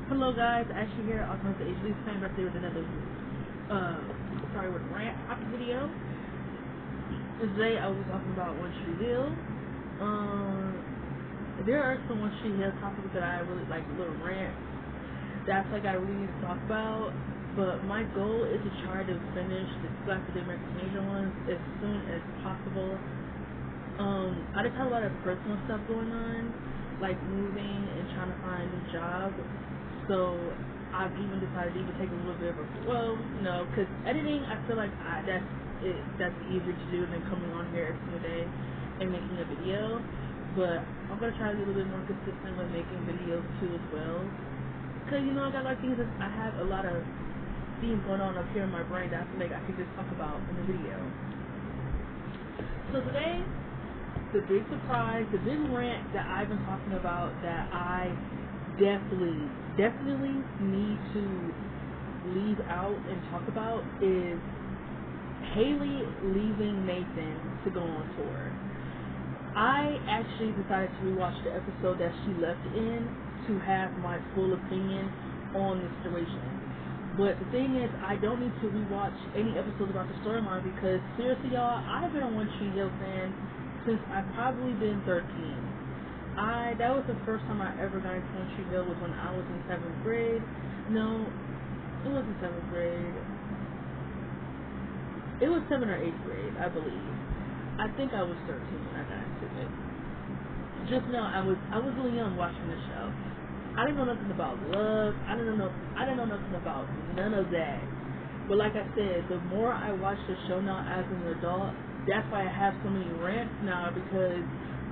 Hello guys, Ashley here. I was going to say Ashley's fan birthday with another with a rant video. Today I was talking about One Tree Hill. There are some One Tree Hill topics that I really like, little rants that I feel like I really need to talk about. But my goal is to try to finish the two academic major ones as soon as possible. I just have a lot of personal stuff going on, like moving and trying to find a new job. So I've even decided to take a little bit of because editing, I feel like that's easier to do than coming on here every single day and making a video. But I'm going to try to be a little bit more consistent with making videos too as well. Because, I got a lot of things I have a lot of things going on up here in my brain that I feel like I could just talk about in the video. So today, the big surprise, the big rant that I've been talking about that I definitely need to leave out and talk about is Haley leaving Nathan to go on tour. I actually decided to rewatch the episode that she left in to have my full opinion on the situation. But the thing is, I don't need to rewatch any episodes about the storyline because seriously, y'all, I've been a One Tree Hill fan since I've probably been 13. That was the first time I ever got into One Tree Hill was when I was in 7th grade. No, it wasn't 7th grade. It was 7th or 8th grade, I believe. I think I was 13 when I got into it. Just know I was really young watching the show. I didn't know nothing about love. I didn't know nothing about none of that. But like I said, the more I watch the show now as an adult, that's why I have so many rants now, because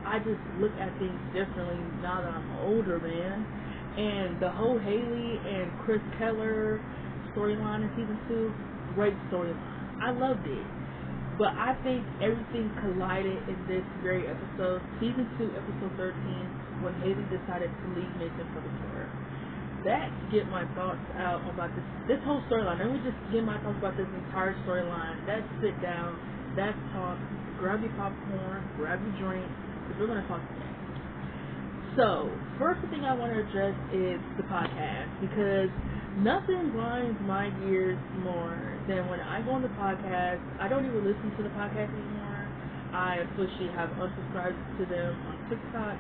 I just look at things differently now that I'm older, man. And the whole Haley and Chris Keller storyline in season 2, great storyline. I loved it. But I think everything collided in this very episode, season 2, episode 13, when Haley decided to leave Nathan for the tour. Let's get my thoughts out about this whole storyline. Let me just get my thoughts about this entire storyline. Let's sit down, let's talk, grab your popcorn, grab your drink, because we're going to talk today. So, first thing I want to address is the podcast, because nothing grinds my gears more than when I go on the podcast. I don't even listen to the podcast anymore. I officially have unsubscribed to them on TikTok.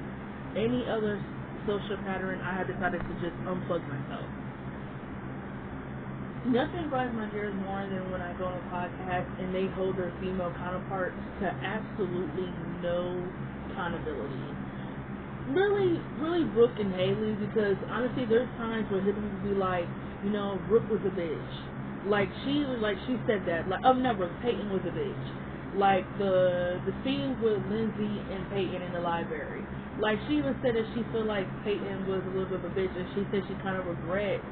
Any other social pattern, I have decided to just unplug myself. Nothing grinds my gears more than when I go on a podcast and they hold their female counterparts to absolutely no accountability. Really Brooke and Haley, because honestly there's times where Haley would be like, Brooke was a bitch. Like she said that. Like not Brooke, Peyton was a bitch. Like the scene with Lindsay and Peyton in the library. Like she even said that she felt like Peyton was a little bit of a bitch, and she said she kind of regret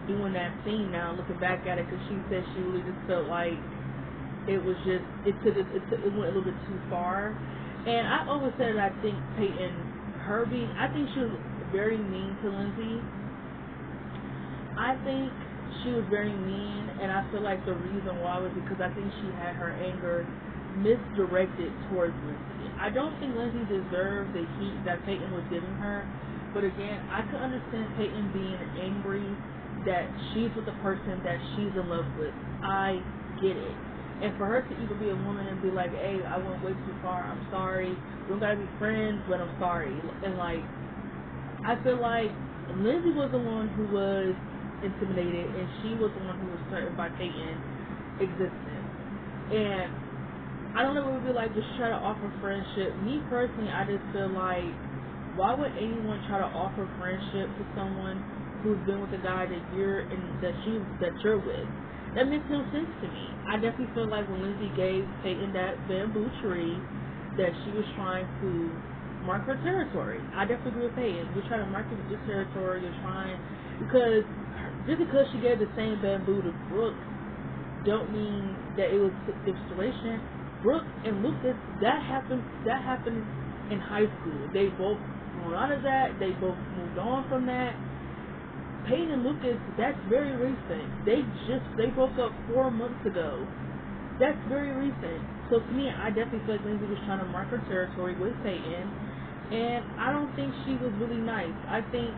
doing that scene now, looking back at it, because she said she really just felt like it was just it went a little bit too far. And I always said that I think I think she was very mean to Lindsay. I think she was very mean, and I feel like the reason why was because I think she had her anger misdirected towards Lindsay. I don't think Lindsay deserved the heat that Peyton was giving her, but again, I could understand Peyton being angry that she's with the person that she's in love with. I get it. And for her to even be a woman and be like, hey, I went way too far, I'm sorry, we don't gotta be friends, but I'm sorry. And like, I feel like Lindsay was the one who was intimidated, and she was the one who was threatened by Peyton's existence. And I don't know what it would be like just try to offer friendship. Me personally, I just feel like, why would anyone try to offer friendship to someone who's been with a guy that you're with? That makes no sense to me. I definitely feel like when Lindsay gave Peyton that bamboo tree, that she was trying to mark her territory. I definitely agree with Peyton. You're trying to mark your territory. You're trying, because just because she gave the same bamboo to Brooke, don't mean that it was a situation. Brooke and Lucas, that happened in high school. They both grew out of that. They both moved on from that. Peyton and Lucas, that's very recent. They broke up 4 months ago. That's very recent. So to me, I definitely feel like Lindsay was trying to mark her territory with Peyton, and I don't think she was really nice. I think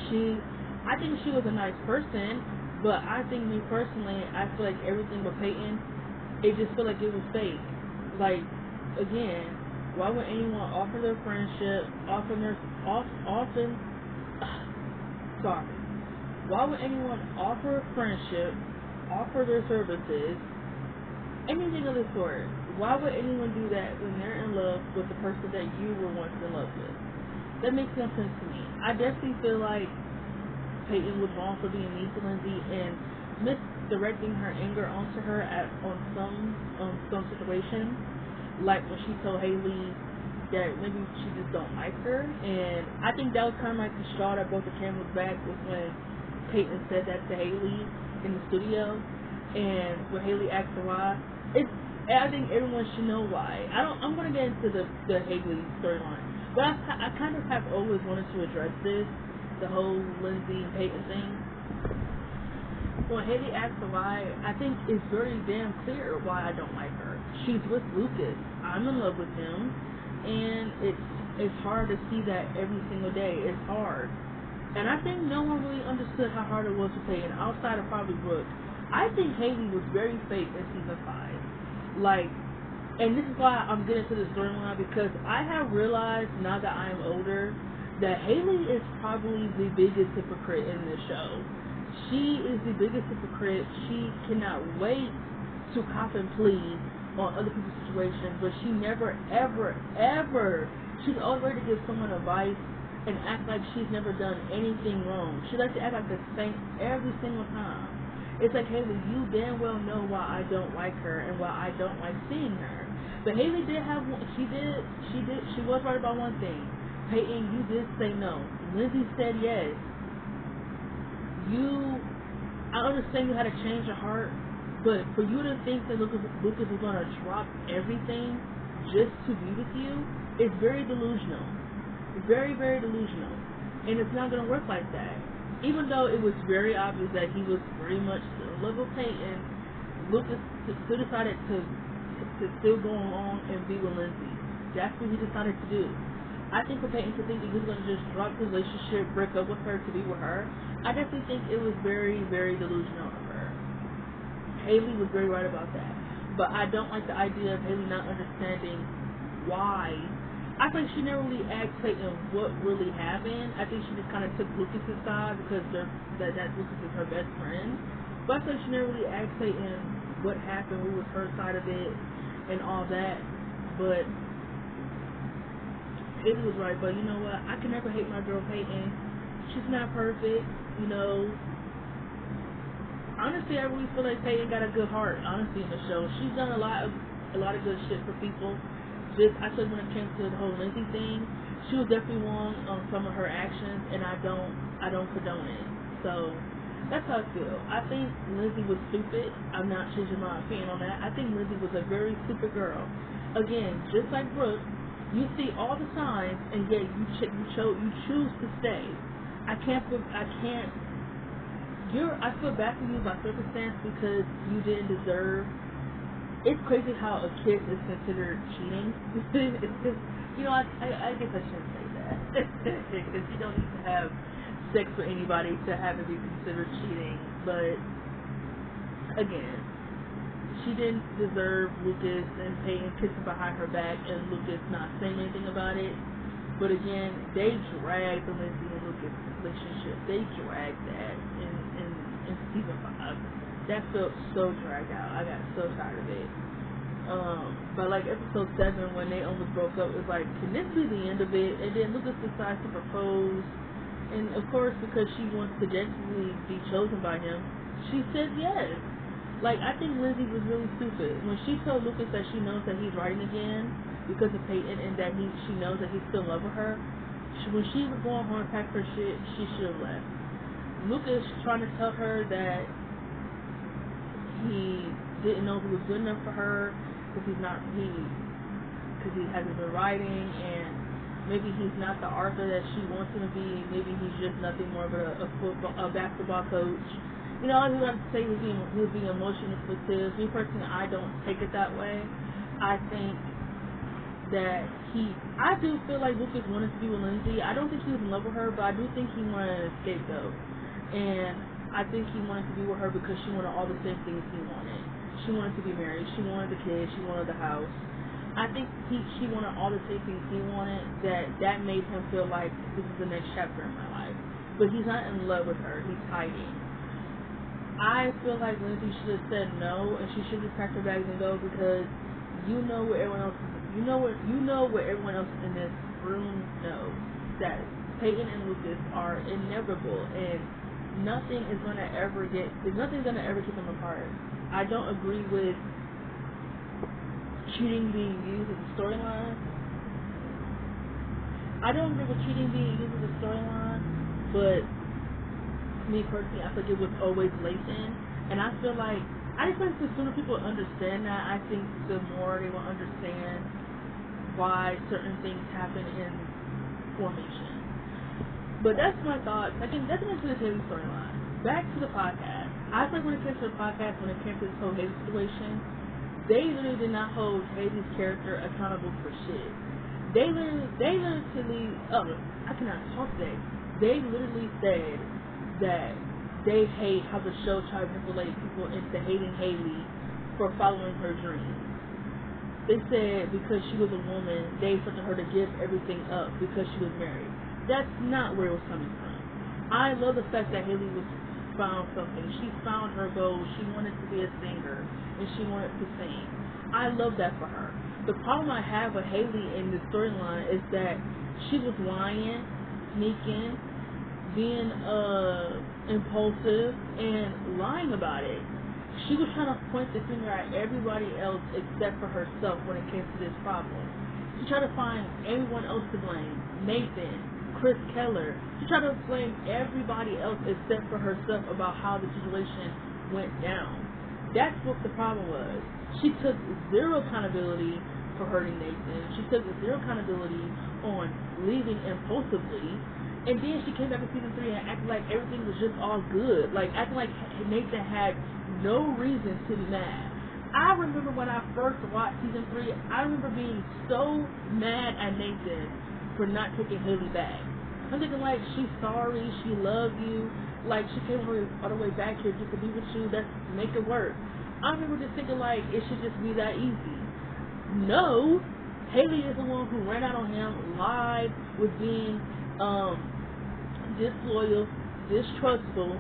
I think she was a nice person, but I think me personally, I feel like everything with Peyton, it just felt like it was fake. Like, again, why would anyone offer their friendship, sorry. Why would anyone offer friendship, offer their services, anything of the sort? Why would anyone do that when they're in love with the person that you were once in love with? That makes no sense to me. I definitely feel like Peyton was wrong for being mean to Lindsay and misdirecting her anger onto her on some situation, like when she told Haley that maybe she just don't like her. And I think that was kind of like the straw that broke the camel's back, was when Peyton said that to Haley in the studio, and when Haley asked her why, I think everyone should know why. I'm gonna get into the Haley storyline, but I kind of have always wanted to address this, the whole Lindsay and Peyton thing. When Haley asked her why, I think it's very damn clear why I don't like her. She's with Lucas. I'm in love with him, and it's hard to see that every single day. It's hard. And I think no one really understood how hard it was to Peyton, outside of probably Brooke. I think Haley was very fake in season 5. Like, and this is why I'm getting to the storyline, because I have realized, now that I am older, that Haley is probably the biggest hypocrite in this show. She is the biggest hypocrite. She cannot wait to cop and plead on other people's situations, but she never, ever, ever, she's always ready to give someone advice and act like she's never done anything wrong. She likes to act like the same every single time. It's like, Haley, you damn well know why I don't like her and why I don't like seeing her. But Haley did have one, she was right about one thing. Peyton, you did say no. Lindsay said yes. I understand you had to change your heart, but for you to think that Lucas was going to drop everything just to be with you is very delusional. Very, very delusional. And it's not going to work like that. Even though it was very obvious that he was very much still in love with Peyton, Lucas still decided to still go along and be with Lindsay. That's what he decided to do. I think for Peyton to think that he was going to just drop the relationship, break up with her to be with her, I definitely think it was very, very delusional of her. Haley was very right about that. But I don't like the idea of Haley not understanding why. I think she never really asked Peyton what really happened. I think she just kind of took Lucas' side because that Lucas is her best friend. But I think she never really asked Peyton what happened, what was her side of it, and all that. But Haley was right, but you know what? I can never hate my girl Peyton. She's not perfect, you know. Honestly, I really feel like Peyton got a good heart, honestly, in the show. She's done a lot of good shit for people. I said when it came to the whole Lindsay thing, she was definitely wrong on some of her actions, and I don't condone it. So that's how I feel. I think Lindsay was stupid. I'm not changing my opinion on that. I think Lindsay was a very stupid girl. Again, just like Brooke, you see all the signs, and yet you choose to stay. I feel bad for you by circumstance because you didn't deserve. It's crazy how a kiss is considered cheating. It's just, you know, I guess I shouldn't say that. Because you don't need to have sex with anybody to have it be considered cheating. But, again, she didn't deserve Lucas and Peyton kissing behind her back and Lucas not saying anything about it. But, again, they dragged the Lindsay and Lucas relationship. They dragged that in season 5. That felt so dragged out. I got so tired of it. But like episode 7, when they almost broke up, it was like, can this be the end of it? And then Lucas decides to propose, and of course, because she wants to genuinely be chosen by him, she says yes. Like, I think Lindsay was really stupid when she told Lucas that she knows that he's writing again because of Peyton, and that she knows that he's still in love with her. When she was going home and pack her shit, she should have left. Lucas trying to tell her that he didn't know if he was good enough for her because he hasn't been writing, and maybe he's not the Arthur that she wants him to be. Maybe he's just nothing more of a basketball coach. You know, I was about to say he was being emotionally manipulative. Me personally, I don't take it that way. I think I do feel like Lucas wanted to be with Lindsay. I don't think he was in love with her, but I do think he wanted a scapegoat. And I think he wanted to be with her because she wanted all the same things he wanted. She wanted to be married. She wanted the kids. She wanted the house. I think she wanted all the same things he wanted. That made him feel like this is the next chapter in my life. But he's not in love with her. He's hiding. I feel like Lindsay should have said no, and she should have packed her bags and go, because you know what everyone else in this room knows, that Peyton and Lucas are inevitable, and nothing's gonna ever keep them apart. I don't agree with cheating being used as a storyline. But me personally, I feel like it was always latent, and I feel like the sooner people understand that, I think the more they will understand why certain things happen in formation. But that's my thoughts. I think that's into the Haley storyline. Back to the podcast. I think when it came to the podcast, when it came to this whole Haley situation, they literally did not hold Haley's character accountable for shit. They literally, I cannot talk today. They literally said that they hate how the show tried to manipulate people into hating Haley for following her dreams. They said because she was a woman, they expected her to give everything up because she was married. That's not where it was coming from. I love the fact that Haley found something. She found her goal. She wanted to be a singer, and she wanted to sing. I love that for her. The problem I have with Haley in this storyline is that she was lying, sneaking, being impulsive, and lying about it. She was trying to point the finger at everybody else except for herself when it came to this problem. She tried to find everyone else to blame. Nathan, Chris Keller. She tried to blame everybody else except for herself about how the situation went down. That's what the problem was. She took zero accountability for hurting Nathan. She took zero accountability on leaving impulsively. And then she came back in season 3 and acted like everything was just all good. Like, acting like Nathan had no reason to be mad. I remember when I first watched season 3, I remember being so mad at Nathan for not taking Haley back. I'm thinking like, she's sorry, she loved you, like she came all the way back here just to be with you, let's make it work. I remember just thinking like, it should just be that easy. No, Haley is the one who ran out on him, lied, was being disloyal, distrustful,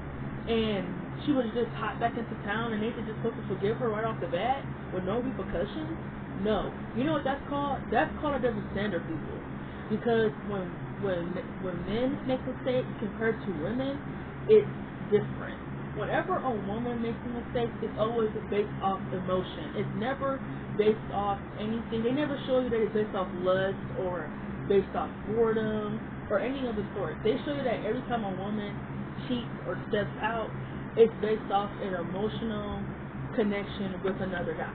and she would have just hopped back into town and Nathan just supposed to forgive her right off the bat with no repercussions? No. You know what that's called? That's called a double standard, people. Because when men make mistakes compared to women, it's different. Whenever a woman makes a mistake, it's always based off emotion. It's never based off anything. They never show you that it's based off lust or based off boredom or any other sort. They show you that every time a woman cheats or steps out, it's based off an emotional connection with another guy.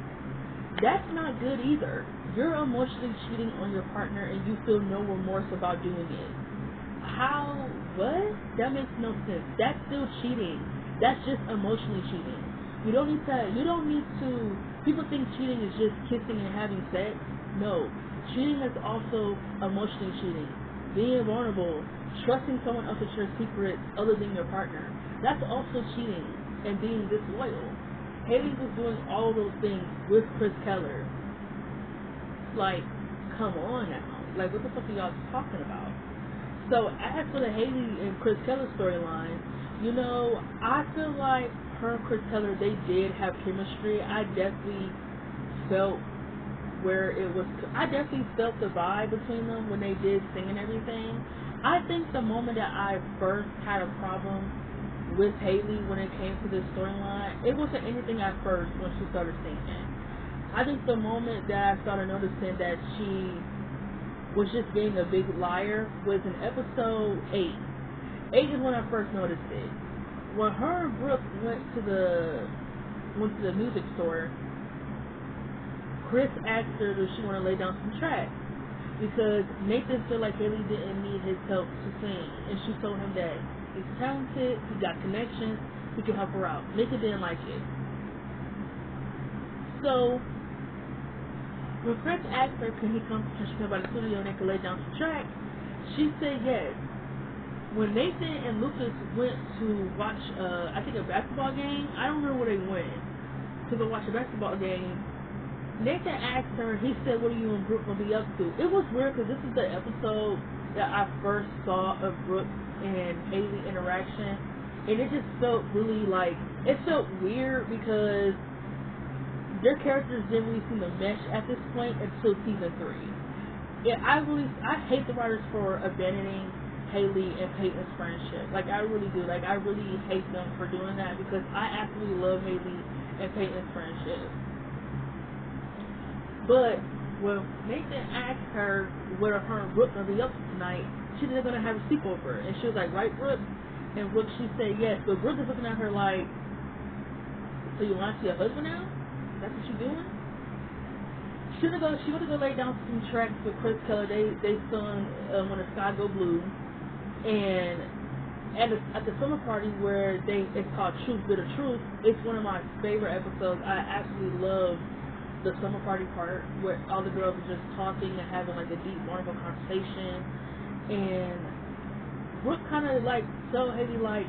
That's not good either. You're emotionally cheating on your partner and you feel no remorse about doing it. How? What? That makes no sense. That's still cheating. That's just emotionally cheating. You don't need to, people think cheating is just kissing and having sex. No. Cheating is also emotionally cheating. Being vulnerable, trusting someone else with your secrets other than your partner. That's also cheating and being disloyal. Haley was doing all those things with Chris Keller. Like, come on now. Like, what the fuck are y'all talking about? So, as for the Haley and Chris Keller storyline, you know, I feel like her and Chris Keller, they did have chemistry. I definitely felt the vibe between them when they did sing and everything. I think the moment that I first had a problem with Haley when it came to this storyline, it wasn't anything at first when she started singing. I think the moment that I started noticing that she was just being a big liar was in episode 8. 8 is when I first noticed it. When her and Brooke went to the music store, Chris asked her if she want to lay down some tracks because Nathan felt like Haley didn't need his help to sing, and she told him that he's talented, he got connections, he can help her out. Nathan didn't like it. So When Chris asked her, can she come by the studio and they could lay down some tracks, she said yes. When Nathan and Lucas went to watch, I think a basketball game, I don't remember where they went to go watch a basketball game, Nathan asked her, he said, what are you and Brooke going to be up to? It was weird because this is the episode that I first saw of Brooke and Haley interaction, and it just felt really like, it felt weird because their characters didn't really seem to mesh at this point until season 3. Yeah, I hate the writers for abandoning Haley and Peyton's friendship. Like, I really do. Like, I really hate them for doing that because I absolutely love Haley and Peyton's friendship. But when Nathan asked her what her and Brooke gonna be up to tonight, she said they're gonna have a sleepover, and she was like, "Right, Brooke?" And Brooke, she said yes. But Brooke is looking at her like, "So you want to see your husband now? That's what you doing?" She wanna go lay down some tracks with Chris Keller. They sung "When the Sky Go Blue," and at the summer party where it's called Truth Bitter Truth. It's one of my favorite episodes. I absolutely love the summer party part where all the girls are just talking and having like a deep, wonderful conversation. And Brooke kind of like so heavy, like,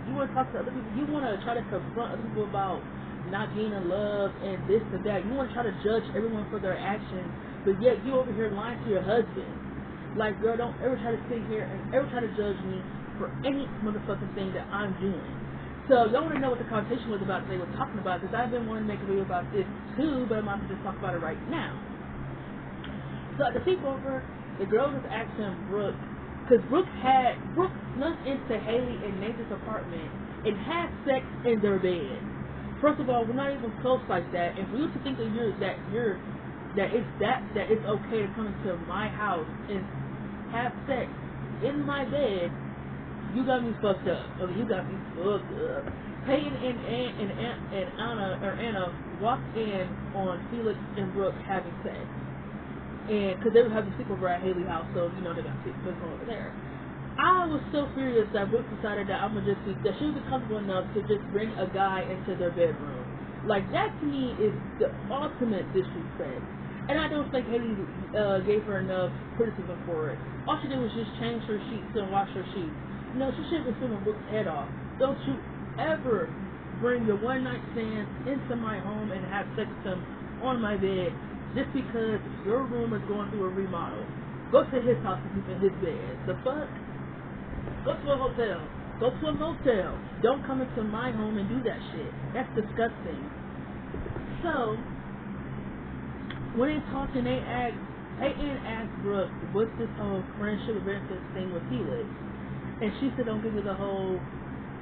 you want to talk to other people, you want to try to confront other people about not being in love and this and that. You want to try to judge everyone for their actions, but yet you over here lying to your husband. Like, girl, don't ever try to sit here and ever try to judge me for any motherfucking thing that I'm doing. So y'all want to know what the conversation was about that they were talking about, because I've been wanting to make a video about this too, but I'm not going to just talk about it right now. So at the sleepover, the girl was asking Brooke, because Brooke snuck into Haley and Nathan's apartment and had sex in their bed. First of all, we're not even close like that. And for you to think that it's okay to come into my house and have sex in my bed, you got me fucked up. Okay, you got me fucked up. Peyton and Anna walked in on Felix and Brooke having sex, and because they were having sleepover at Haley's house, so you know they got sleepover over there. I was so furious that Brooke decided that she would be comfortable enough to just bring a guy into their bedroom. Like, that to me is the ultimate disrespect. And I don't think Haley gave her enough criticism for it. All she did was just change her sheets and wash her sheets. No, she should have been swimming Brooke's head off. Don't you ever bring your one-night stands into my home and have sex with them on my bed just because your room is going through a remodel. Go to his house and sleep in his bed. The fuck? Go to a hotel. Go to a motel. Don't come into my home and do that shit. That's disgusting. So, when they talked and Peyton asked Brooke, what's this whole friendship and benefits thing with Felix? And she said, don't give me the whole,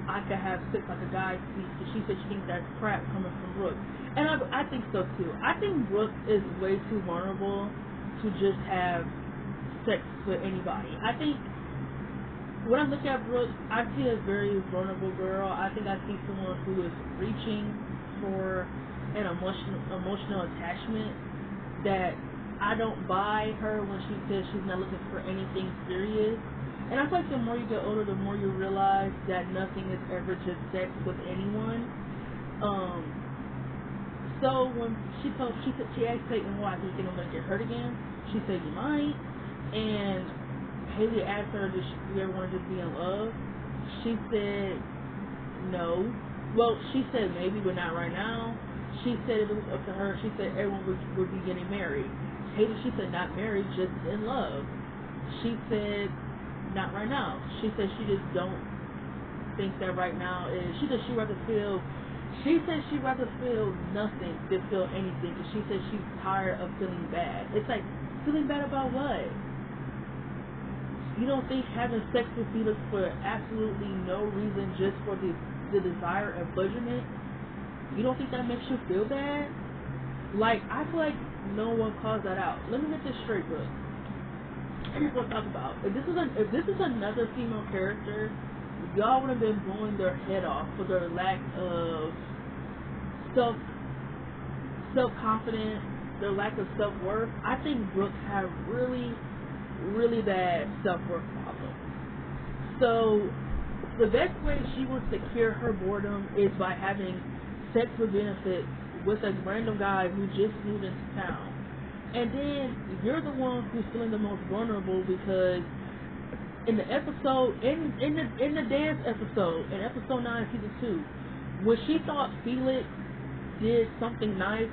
I could have sex like a guy speech. And she said she thinks that's crap coming from Brooke. And I think so too. I think Brooke is way too vulnerable to just have sex with anybody. I think when I look at Brooke, I see a very vulnerable girl. I think I see someone who is reaching for an emotional attachment that I don't buy her when she says she's not looking for anything serious. And I feel like the more you get older, the more you realize that nothing is ever just sex with anyone. So when she asked Peyton, why, do you think I'm going to get hurt again? She said, you might. And Haley asked her, do you ever want to just be in love? She said, no. Well, she said maybe, but not right now. She said if it was up to her, she said everyone would be getting married. Haley, she said not married, just in love. She said not right now. She said she just don't think that right now is. She said she'd rather feel nothing than feel anything. And she said she's tired of feeling bad. It's like, feeling bad about what? You don't think having sex with Felix for absolutely no reason, just for the desire and budget, you don't think that makes you feel bad? Like, I feel like no one calls that out. Let me get this straight, Brooke. Here's what I'm talking about. If this is another female character, y'all would have been blowing their head off for their lack of self-confidence, their lack of self-worth. I think Brooke have really, really bad self-worth problems. So the best way she wants to cure her boredom is by having sex with benefits with a random guy who just moved into town. And then you're the one who's feeling the most vulnerable because in the episode, in the dance episode, in episode 9, season 2, when she thought Felix did something nice,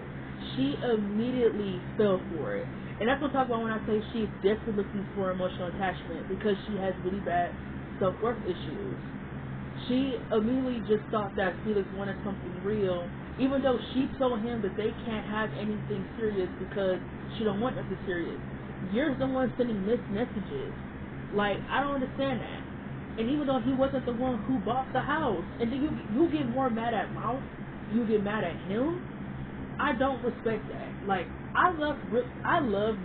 she immediately fell for it. And that's what I'm talking about when I say she's desperately looking for emotional attachment, because she has really bad self-worth issues. She immediately just thought that Felix wanted something real, even though she told him that they can't have anything serious because she don't want nothing serious. You're the one sending mixed messages. Like, I don't understand that. And even though he wasn't the one who bought the house, and then you get more mad at Mouth, you get mad at him. I don't respect that. Like, I love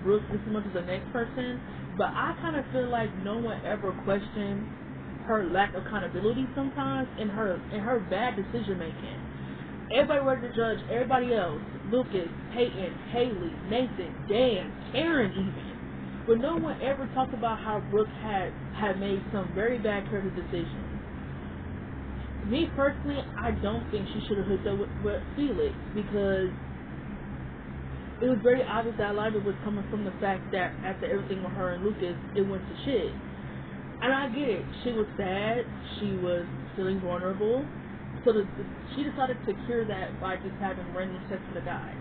Brooke just as much as the next person, but I kind of feel like no one ever questioned her lack of accountability sometimes, and her bad decision making. Everybody ready to judge everybody else: Lucas, Peyton, Haley, Nathan, Dan, Karen, even. But no one ever talked about how Brooke had made some very bad character decisions. Me personally, I don't think she should have hooked up with Felix, because it was very obvious that a lot of it was coming from the fact that after everything with her and Lucas, it went to shit. And I get it. She was sad. She was feeling vulnerable. So she decided to cure that by just having random sex with a guy.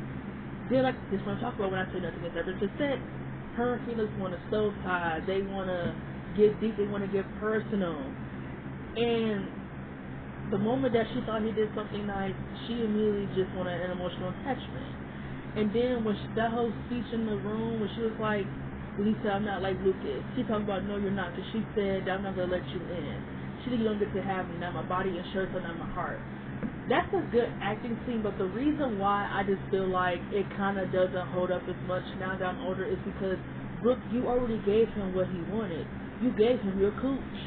Then, like, this is what I'm talking about when I say nothing is ever just said. Her and Felix want to soul tie. They want to get deep. They want to get personal. And the moment that she thought he did something nice, she immediately just wanted an emotional attachment. And then when that whole speech in the room, when she was like, Lisa, I'm not like Lucas. She talked about, no, you're not, because she said, I'm not going to let you in. She said, you don't get to have me, not my body and shirts, but not my heart. That's a good acting scene, but the reason why I just feel like it kind of doesn't hold up as much now that I'm older is because, Brooke, you already gave him what he wanted. You gave him your cooch.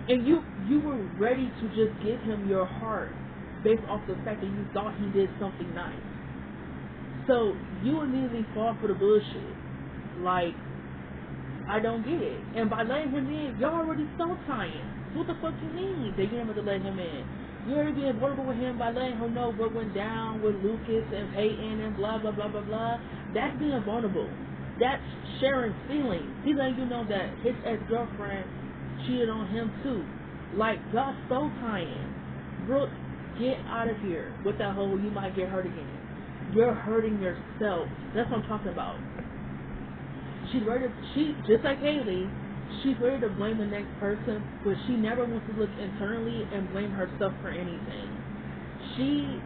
And you were ready to just give him your heart based off the fact that you thought he did something nice. So you immediately fall for the bullshit. Like, I don't get it. And by letting him in, y'all already soul tying. So what the fuck you mean they didn't have to let him in? You already being vulnerable with him by letting him know what went down with Lucas and Peyton and blah, blah, blah, blah, blah. That's being vulnerable. That's sharing feelings. He's letting you know that his ex-girlfriend cheated on him too. Like, y'all soul tying. Brooke, get out of here with that whole you might get hurt again. You're hurting yourself. That's what I'm talking about. She's ready to, just like Haley, she's ready to blame the next person, but she never wants to look internally and blame herself for anything. She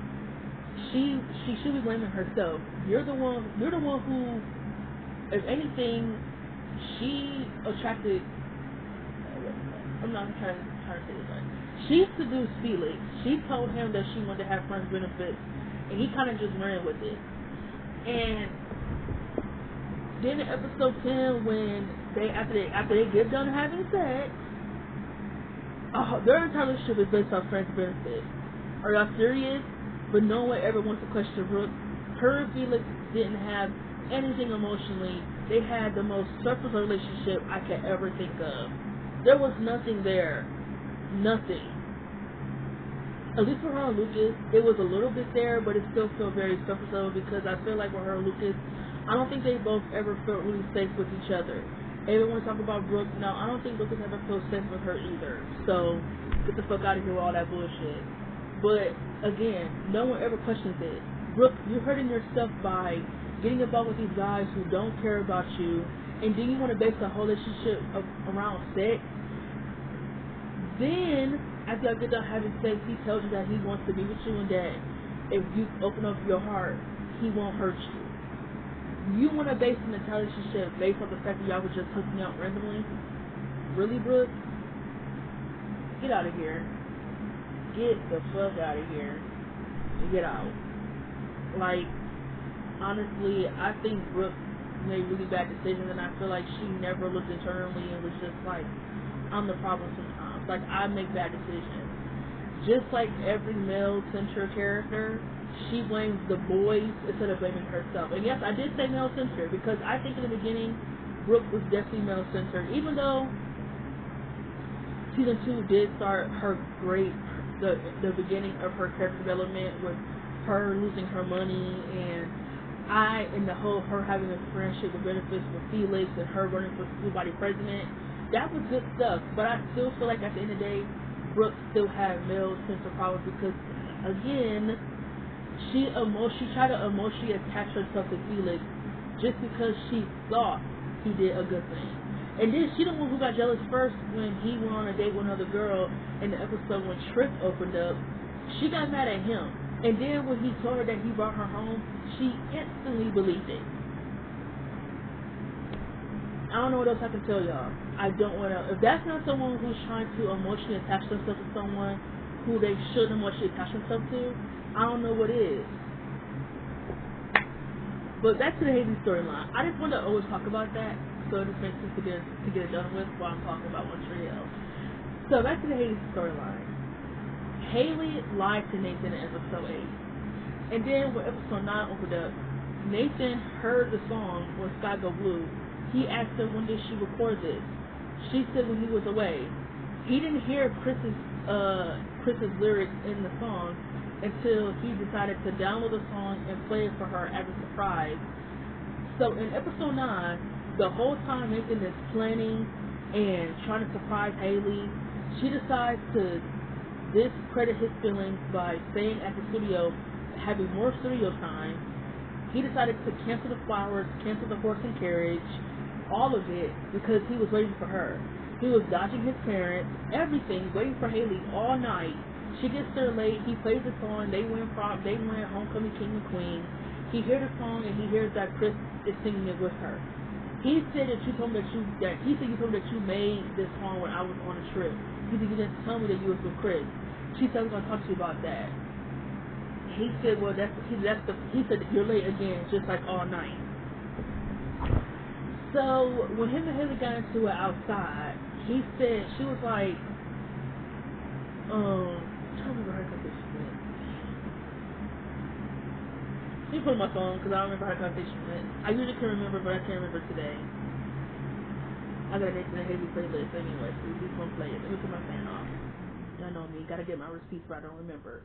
should be blaming herself. You're the one who, if anything, she attracted, I'm not trying to say this right. She seduced Felix. She told him that she wanted to have friends benefits, and he kind of just ran with it. And then in episode 10, when after they get done having sex, their entire relationship is based off friends benefits. Are y'all serious? But no one ever wants to question Brooke. Her and Felix didn't have anything emotionally. They had the most surface relationship I could ever think of. There was nothing there. Nothing. At least for her and Lucas, it was a little bit there, but it still felt very surface level, because I feel like with her and Lucas, I don't think they both ever felt really safe with each other. Everyone talk about Brooke. No, I don't think Lucas ever felt safe with her either. So, get the fuck out of here with all that bullshit. But, again, no one ever questions it. Brooke, you're hurting yourself by getting involved with these guys who don't care about you, and then you want to base the whole relationship around sex. Then, after y'all get done having sex, he tells you that he wants to be with you, and that if you open up your heart, he won't hurt you. You want to base an entire relationship based on the fact that y'all were just hooking out randomly? Really, Brooke? Get out of here. Get the fuck out of here. Get out. Like, honestly, I think Brooke made really bad decisions, and I feel like she never looked internally and was just like, I'm the problem sometimes. Like, I make bad decisions. Just like every male-centered character, she blames the boys instead of blaming herself. And yes, I did say male-centered, because I think in the beginning, Brooke was definitely male-centered. Even though season 2 did start the beginning of her character development with her losing her money and and the whole her having a friendship with benefits with Felix and her running for school body president, that was good stuff. But I still feel like at the end of the day, Brooke still had male sense of power because, again, she tried to emotionally attach herself to Felix just because she thought he did a good thing. And then she the one who got jealous first when he went on a date with another girl in the episode when Tripp opened up. She got mad at him. And then when he told her that he brought her home, she instantly believed it. I don't know what else I can tell y'all. I don't want to. If that's not someone who's trying to emotionally attach themselves to someone who they shouldn't emotionally attach themselves to, I don't know what is. But back to the Haley storyline. I just want to always talk about that, so it just makes sense to get it done with while I'm talking about One Tree Hill. So back to the Haley storyline. Haley lied to Nathan in episode 8. And then when episode 9 opened up, Nathan heard the song When Sky Go Blue. He asked her when did she record this. She said when he was away. He didn't hear Chris's lyrics in the song until he decided to download the song and play it for her as a surprise. So in episode 9, the whole time Nathan is planning and trying to surprise Haley, she decides to discredit his feelings by staying at the studio, having more studio time. He decided to cancel the flowers, cancel the horse and carriage, all of it, because he was waiting for her. He was dodging his parents, everything, waiting for Haley all night. She gets there late, he plays the song, they win Homecoming King and Queen. He hears the song and he hears that Chris is singing it with her. He said that you told me that you made this song when I was on a trip. He said you didn't tell me that you was with Chris. She said I was gonna talk to you about that. He said, well, he said you're late again, just like all night. So when him and Haley got into it outside, he said she was like, I'm trying to remember her conversation with. Let me put my phone because I don't remember her conversation with. I usually can remember, but I can't remember today. I got Nathan and Haley playlist anyway, so we just gonna play it. Let me put my fan off. Y'all know me, gotta get my receipts, but I don't remember.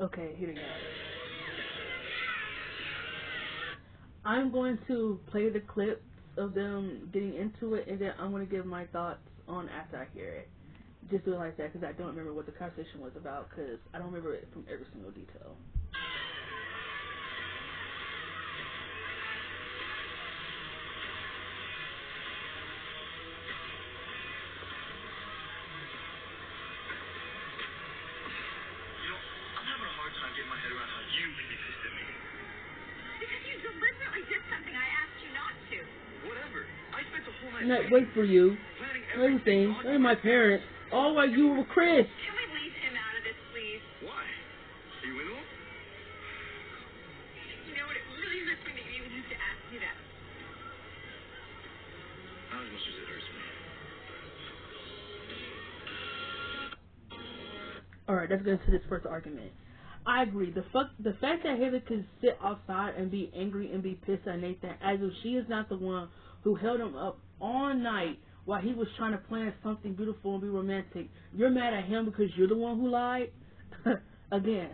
Okay, here we go. I'm going to play the clips of them getting into it, and then I'm going to give my thoughts on after I hear it. Just do it like that, because I don't remember what the conversation was about, because I don't remember it from every single detail. And I wait for you. Everything. And my parents. All while you were Chris. Can we leave him out of this, please? Why? Are you into him? You know what? It really hurts me that you even have to ask me that. Not as much as it hurts me. Alright, let's get into this first argument. I agree. The fact that Haley could sit outside and be angry and be pissed at Nathan as if she is not the one who held him up all night while he was trying to plan something beautiful and be romantic. You're mad at him because you're the one who lied? Again,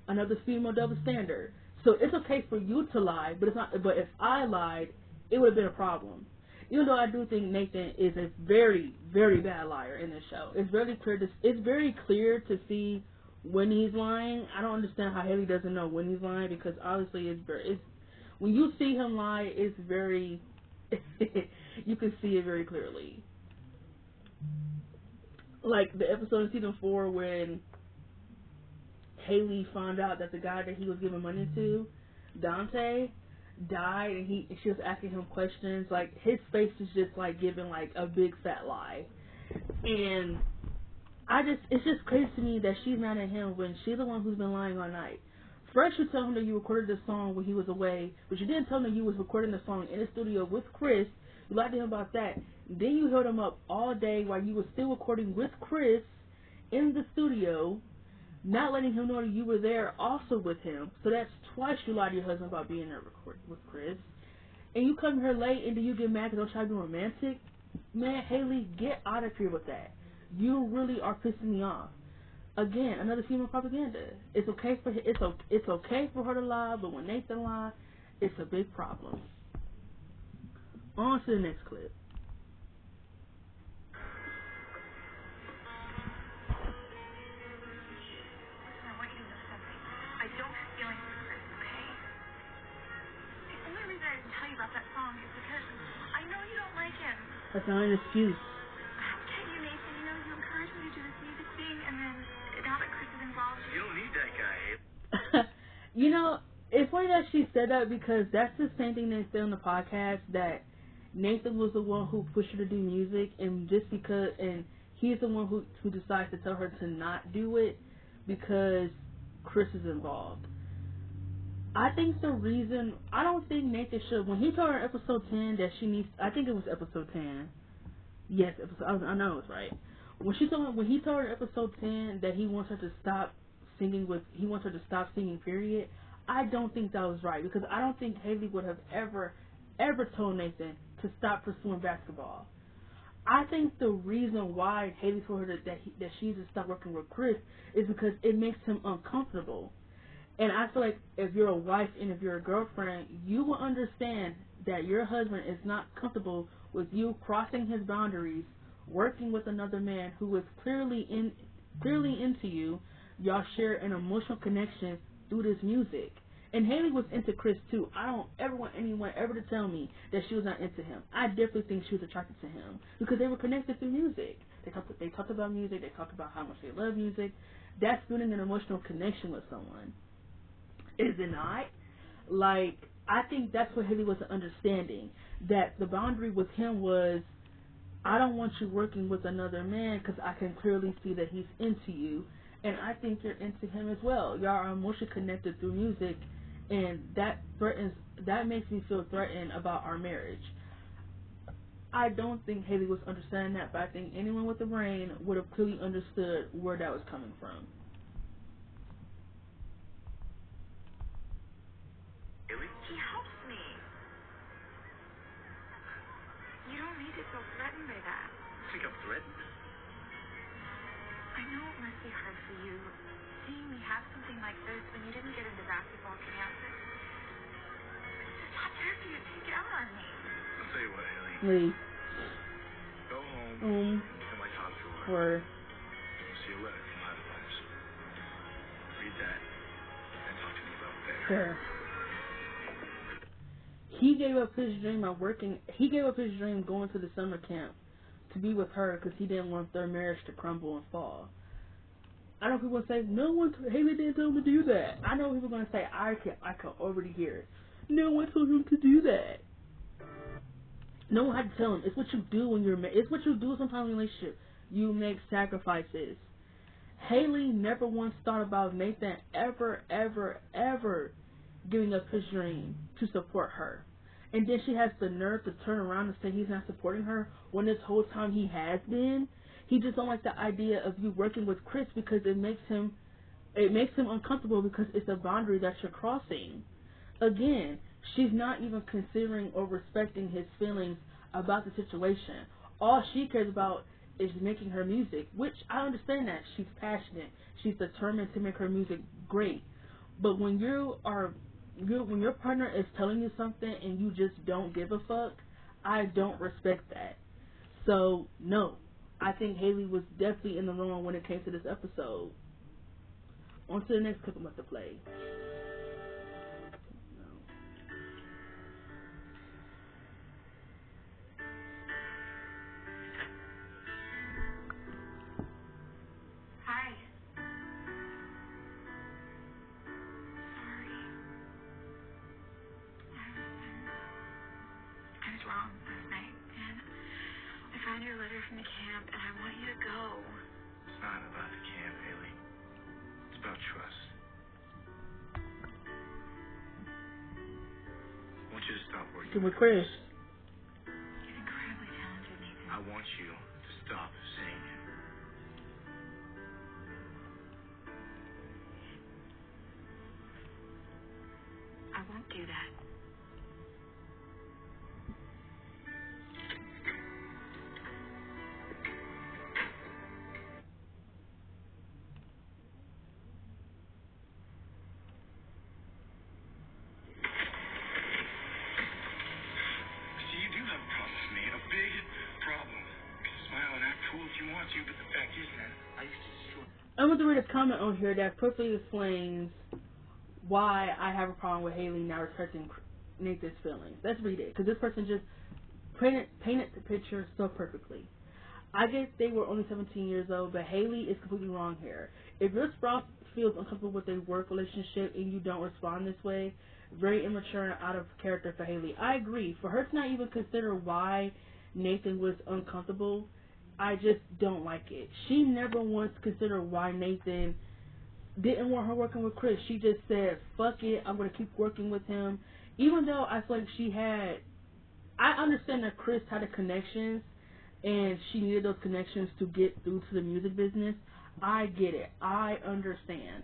another female double standard. So it's okay for you to lie, but it's not. But if I lied, it would have been a problem. Even though I do think Nathan is a very, very bad liar in this show. It's very clear to see when he's lying. I don't understand how Haley doesn't know when he's lying, because obviously it's when you see him lie, it's very you can see it very clearly. Like the episode in season 4 when Haley found out that the guy that he was giving money to, Dante, died, and she was asking him questions. Like his face is just like giving like a big fat lie. And it's just crazy to me that she's mad at him when she's the one who's been lying all night. First, you tell him that you recorded the song when he was away, but you didn't tell him that you was recording the song in the studio with Chris. You lied to him about that. Then you held him up all day while you were still recording with Chris in the studio, not letting him know that you were there also with him. So that's twice you lied to your husband about being there with Chris. And you come here late and then you get mad because don't try to be romantic. Man, Haley, get out of here with that. You really are pissing me off. Again, another female propaganda. It's okay for her to lie, but when Nathan lies, it's a big problem. On to the next clip. I want you to know something. I don't have feelings for Chris, okay? The only reason I didn't tell you about that song is because I know you don't like him. That's not an excuse. I'm kidding you, Nathan. You know, you encouraged me to do this music thing, and then now that Chris is involved, You don't need that guy, Haley. You know, it's funny that she said that because that's the same thing they said on the podcast, that Nathan was the one who pushed her to do music, and just because, and he's the one who decides to tell her to not do it because Chris is involved. I think the reason, I don't think Nathan should, when he told her in episode 10 that she needs, I think it was episode 10. Yes, I know it's right. When he told her in episode 10 that he wants her to stop singing, period, I don't think that was right, because I don't think Haley would have ever told Nathan to stop pursuing basketball. I think the reason why Haley told her that she needs to stop working with Chris is because it makes him uncomfortable. And I feel like if you're a wife and if you're a girlfriend, you will understand that your husband is not comfortable with you crossing his boundaries, working with another man who is clearly into you. Y'all share an emotional connection through this music. And Haley was into Chris too. I don't ever want anyone ever to tell me that she was not into him. I definitely think she was attracted to him because they were connected through music. They talked about music. They talked about how much they love music. That's building an emotional connection with someone. Is it not? Like, I think that's what Haley was understanding. That the boundary with him was, I don't want you working with another man because I can clearly see that he's into you. And I think you're into him as well. Y'all are emotionally connected through music. And that makes me feel threatened about our marriage. I don't think Haley was understanding that, but I think anyone with a brain would have clearly understood where that was coming from. Haley? he helps me. You don't need to feel threatened by that. You think I'm threatened? I know it must be hard for you, seeing me have something like this when you didn't get into basketball camp. It's not fair for you to take it out on me. I'll tell you what, Haley. Leave. Go home to my top drawer. Or You'll see a letter from Hot Letters. Read that and talk to me about that. sure. He gave up his dream of working. He gave up his dream going to the summer camp to be with her because he didn't want their marriage to crumble and fall. I know people say, Haley didn't tell him to do that. I know people are going to say, I can already hear it. No one told him to do that. No one had to tell him. It's what you do when you're married. It's what you do sometimes in a relationship. You make sacrifices. Haley never once thought about Nathan ever giving up his dream to support her. And then she has the nerve to turn around and say he's not supporting her when this whole time he has been. He just don't like the idea of you working with Chris because it makes him uncomfortable because it's a boundary that you're crossing. Again, she's not even considering or respecting his feelings about the situation. All she cares about is making her music, which I understand that. She's passionate. She's determined to make her music great. But when when your partner is telling you something and you just don't give a fuck, I don't respect that. So, no. I think Haley was definitely in the wrong when it came to this episode. On to the next clip I'm about to play. Hi. Sorry. I was wrong last night, and I found your letter from the camp, and I want you to go. It's not about the camp, Haley. It's about trust. I want you to stop working with Chris. You're incredibly talented, Nathan. I want you to stop saying it. I won't do that. See, you do have a problem with me, a big problem. You can smile and act cool if you want to, but the fact is that I used to destroy. I'm going to read a comment on here that perfectly explains why I have a problem with Haley now respecting Nathan's feelings. Let's read it, because this person just painted the picture so perfectly. I guess they were only 17 years old, but Haley is completely wrong here. If your spouse feels uncomfortable with a work relationship and you don't respond this way, very immature and out of character for Haley. I agree. For her to not even consider why Nathan was uncomfortable, I just don't like it. She never once considered why Nathan didn't want her working with Chris. She just said, fuck it, I'm going to keep working with him. Even though I feel like I understand that Chris had the connections and she needed those connections to get through to the music business. I get it. I understand.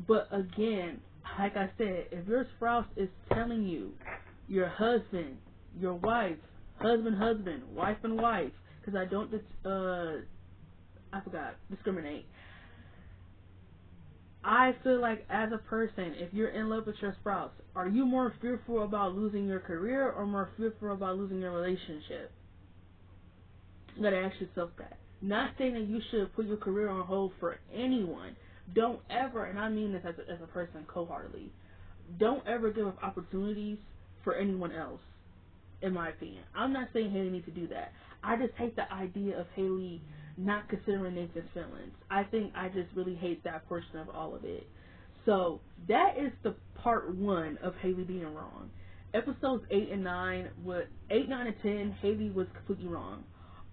But again, like I said, if your spouse is telling you, your husband, your wife, husband, wife and wife, because I don't, discriminate. I feel like as a person, if you're in love with your spouse, are you more fearful about losing your career or more fearful about losing your relationship? You gotta ask yourself that. Not saying that you should put your career on hold for anyone. Don't ever, and I mean this as a person cold-heartedly, don't ever give up opportunities for anyone else, in my opinion. I'm not saying Haley needs to do that. I just hate the idea of Haley not considering Nathan's feelings. I just really hate that portion of all of it. So that is the part 1 of Haley being wrong. Episodes 8 and 9, 8, 9, and 10, Haley was completely wrong.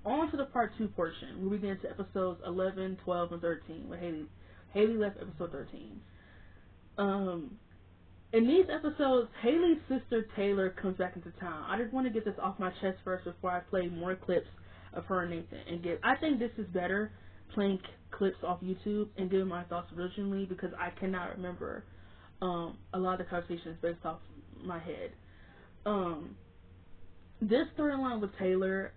On to the part 2 portion, where we get into episodes 11, 12, and 13, where Haley left episode 13. In these episodes, Haley's sister Taylor comes back into town. I just want to get this off my chest first before I play more clips of her and Nathan. I think this is better, playing clips off YouTube and giving my thoughts originally, because I cannot remember a lot of the conversations based off my head. This storyline with Taylor,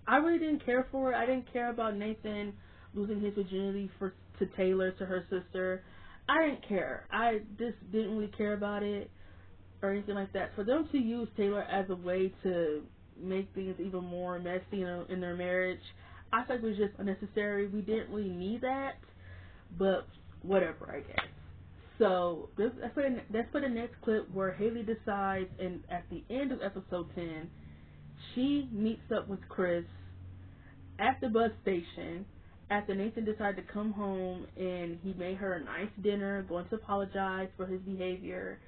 I really didn't care for it. I didn't care about Nathan losing his virginity to Taylor, to her sister. I didn't care. I just didn't really care about it or anything like that. For them to use Taylor as a way to make things even more messy in their marriage, I think it was just unnecessary. We didn't really need that, but whatever, I guess. So let's put the next clip where Haley decides, and at the end of episode 10, she meets up with Chris at the bus station after Nathan decided to come home, and he made her a nice dinner, going to apologize for his behavior.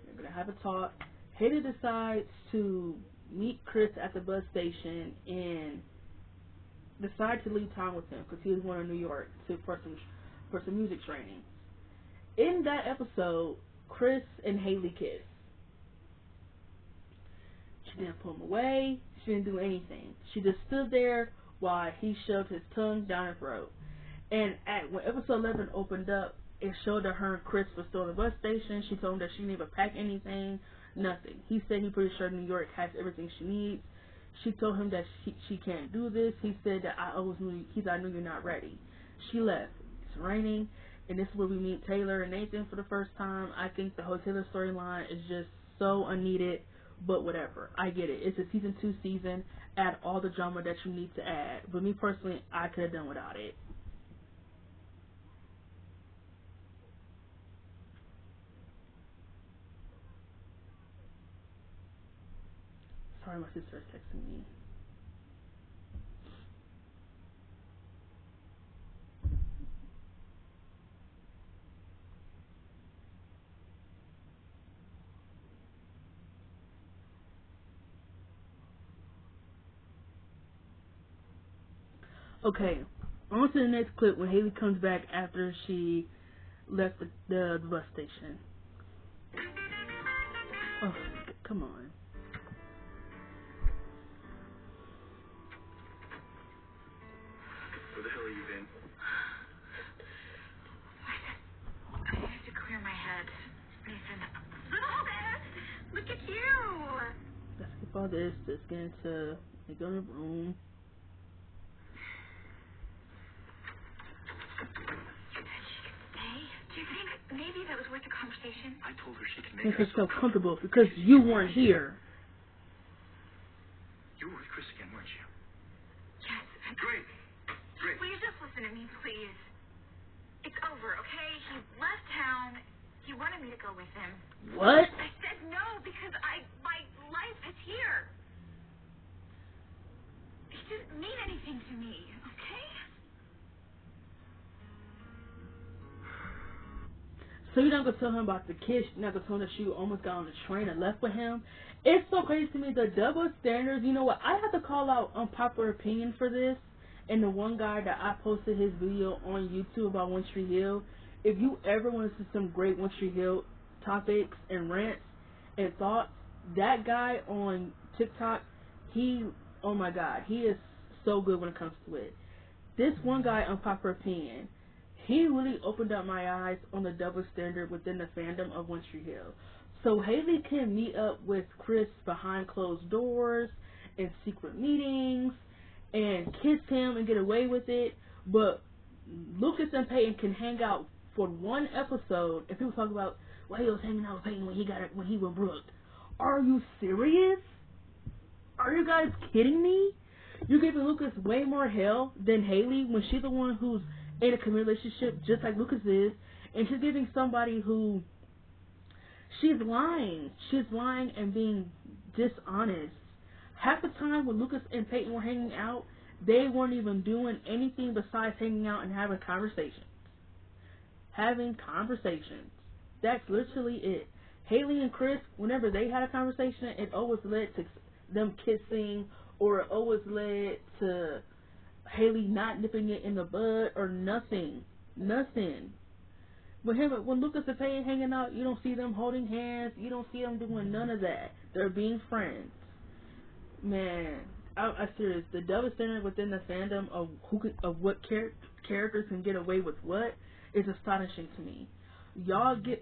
They're going to have a talk. Haley decides to meet Chris at the bus station and decide to leave town with him because he was going to New York for some music training. In that episode, Chris and Haley kiss. She didn't pull him away. She didn't do anything. She just stood there while he shoved his tongue down her throat. And when episode 11 opened up, it showed that her and Chris were still in the bus station. She told him that she didn't even pack anything, nothing. He said he's pretty sure New York has everything she needs. She told him that she can't do this. He said that I knew you're not ready. She left. It's raining, and this is where we meet Taylor and Nathan for the first time. I think the whole Taylor storyline is just so unneeded, but whatever. I get it. It's a season 2 season. Add all the drama that you need to add. But me personally, I could have done without it. Sorry, my sister is texting me. Okay, on to the next clip when Haley comes back after she left the bus station. Oh, come on. Where the hell have you been? I have to clear my head. Nathan. Little Dad! Look at you! Let's skip all this. Let's get into the gun room. Hey, do you think maybe that was worth a conversation? I told her she could Make make herself comfortable because you weren't here. You were with Chris again, weren't you? Yes. Great. Great. Will you just listen to me, please? It's over, okay? He left town. He wanted me to go with him. What? I said no because my life is here. He didn't mean anything to me, okay? So you're not gonna tell him about the kiss? You're not gonna tell him that you almost got on the train and left with him? It's so crazy to me, the double standards. You know what? I have to call out unpopular opinion for this. And the one guy that I posted his video on YouTube about One Tree Hill. If you ever want to see some great One Tree Hill topics and rants and thoughts, that guy on TikTok, oh my God, he is so good when it comes to it. This one guy, unpopular opinion, he really opened up my eyes on the double standard within the fandom of One Tree Hill. So Haley can meet up with Chris behind closed doors in secret meetings and kiss him and get away with it, but Lucas and Peyton can hang out for one episode and people talk about, well, he was hanging out with Peyton when he was Brooke. Are you serious? Are you guys kidding me? You're giving Lucas way more hell than Haley when she's the one who's in a committed relationship just like Lucas is, and she's giving somebody who she's lying. She's lying and being dishonest. Half the time when Lucas and Peyton were hanging out, they weren't even doing anything besides hanging out and having conversations. Having conversations. That's literally it. Haley and Chris, whenever they had a conversation, it always led to them kissing, or it always led to Haley not nipping it in the bud, or nothing. Nothing. When Lucas and Peyton hanging out, you don't see them holding hands. You don't see them doing none of that. They're being friends. Man, I'm serious. The double standard within the fandom of what characters can get away with what is astonishing to me. Y'all give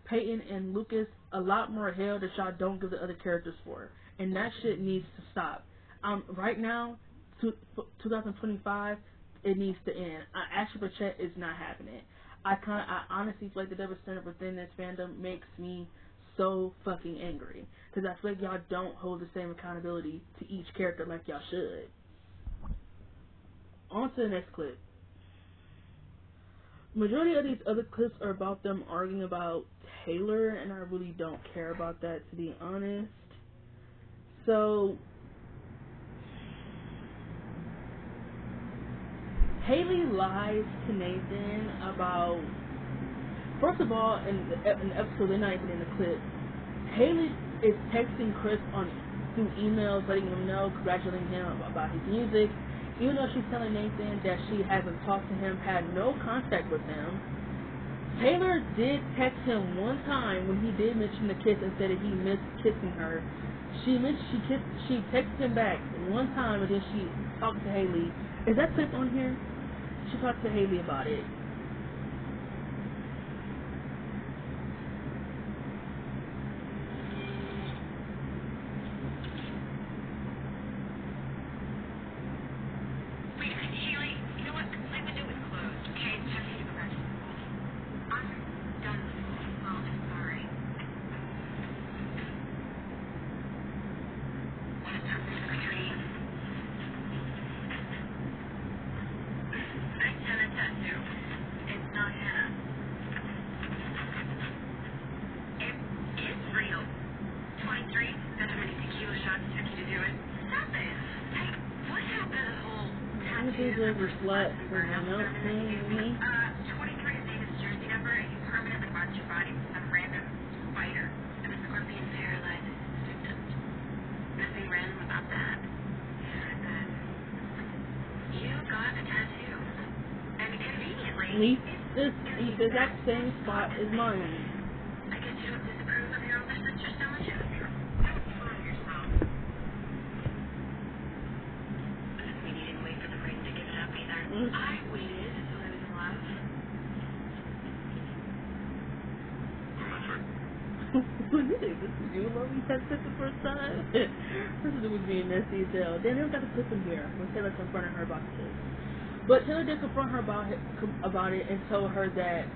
Peyton and Lucas a lot more hell that y'all don't give the other characters for, and that shit needs to stop. Right now, 2025, it needs to end. Ashley Burchett is not happening. I honestly feel like the double standard within this fandom makes me so fucking angry, because I feel like y'all don't hold the same accountability to each character like y'all should. On to the next clip. Majority of these other clips are about them arguing about Taylor, and I really don't care about that, to be honest. So Haley lies to Nathan about, first of all, in the episode, they're not even in the clip, Haley is texting Chris through emails, letting him know, congratulating him about his music, even though she's telling Nathan that she hasn't talked to him, had no contact with him. Taylor did text him one time when he did mention the kiss and said that he missed kissing her. She texted him back one time, and then she talked to Haley. Is that clip on here? She talked to Haley about it. Slut for no me. 23 is David's jersey number, and he permanently marks your body with some random spider. And the scorpion paralyzes his victims. Nothing random about that. Yeah, He's the exact same spot as mine. I guess you don't disapprove of your older sister so much? We didn't wait for the ring to give it up either. I waited until I was in love. I'm not sure. What do you think? This is you, love? We had sex the first time? This was being messy as hell. Then they got to put some here when Taylor confronted her about this. But Taylor did confront her about it and told her that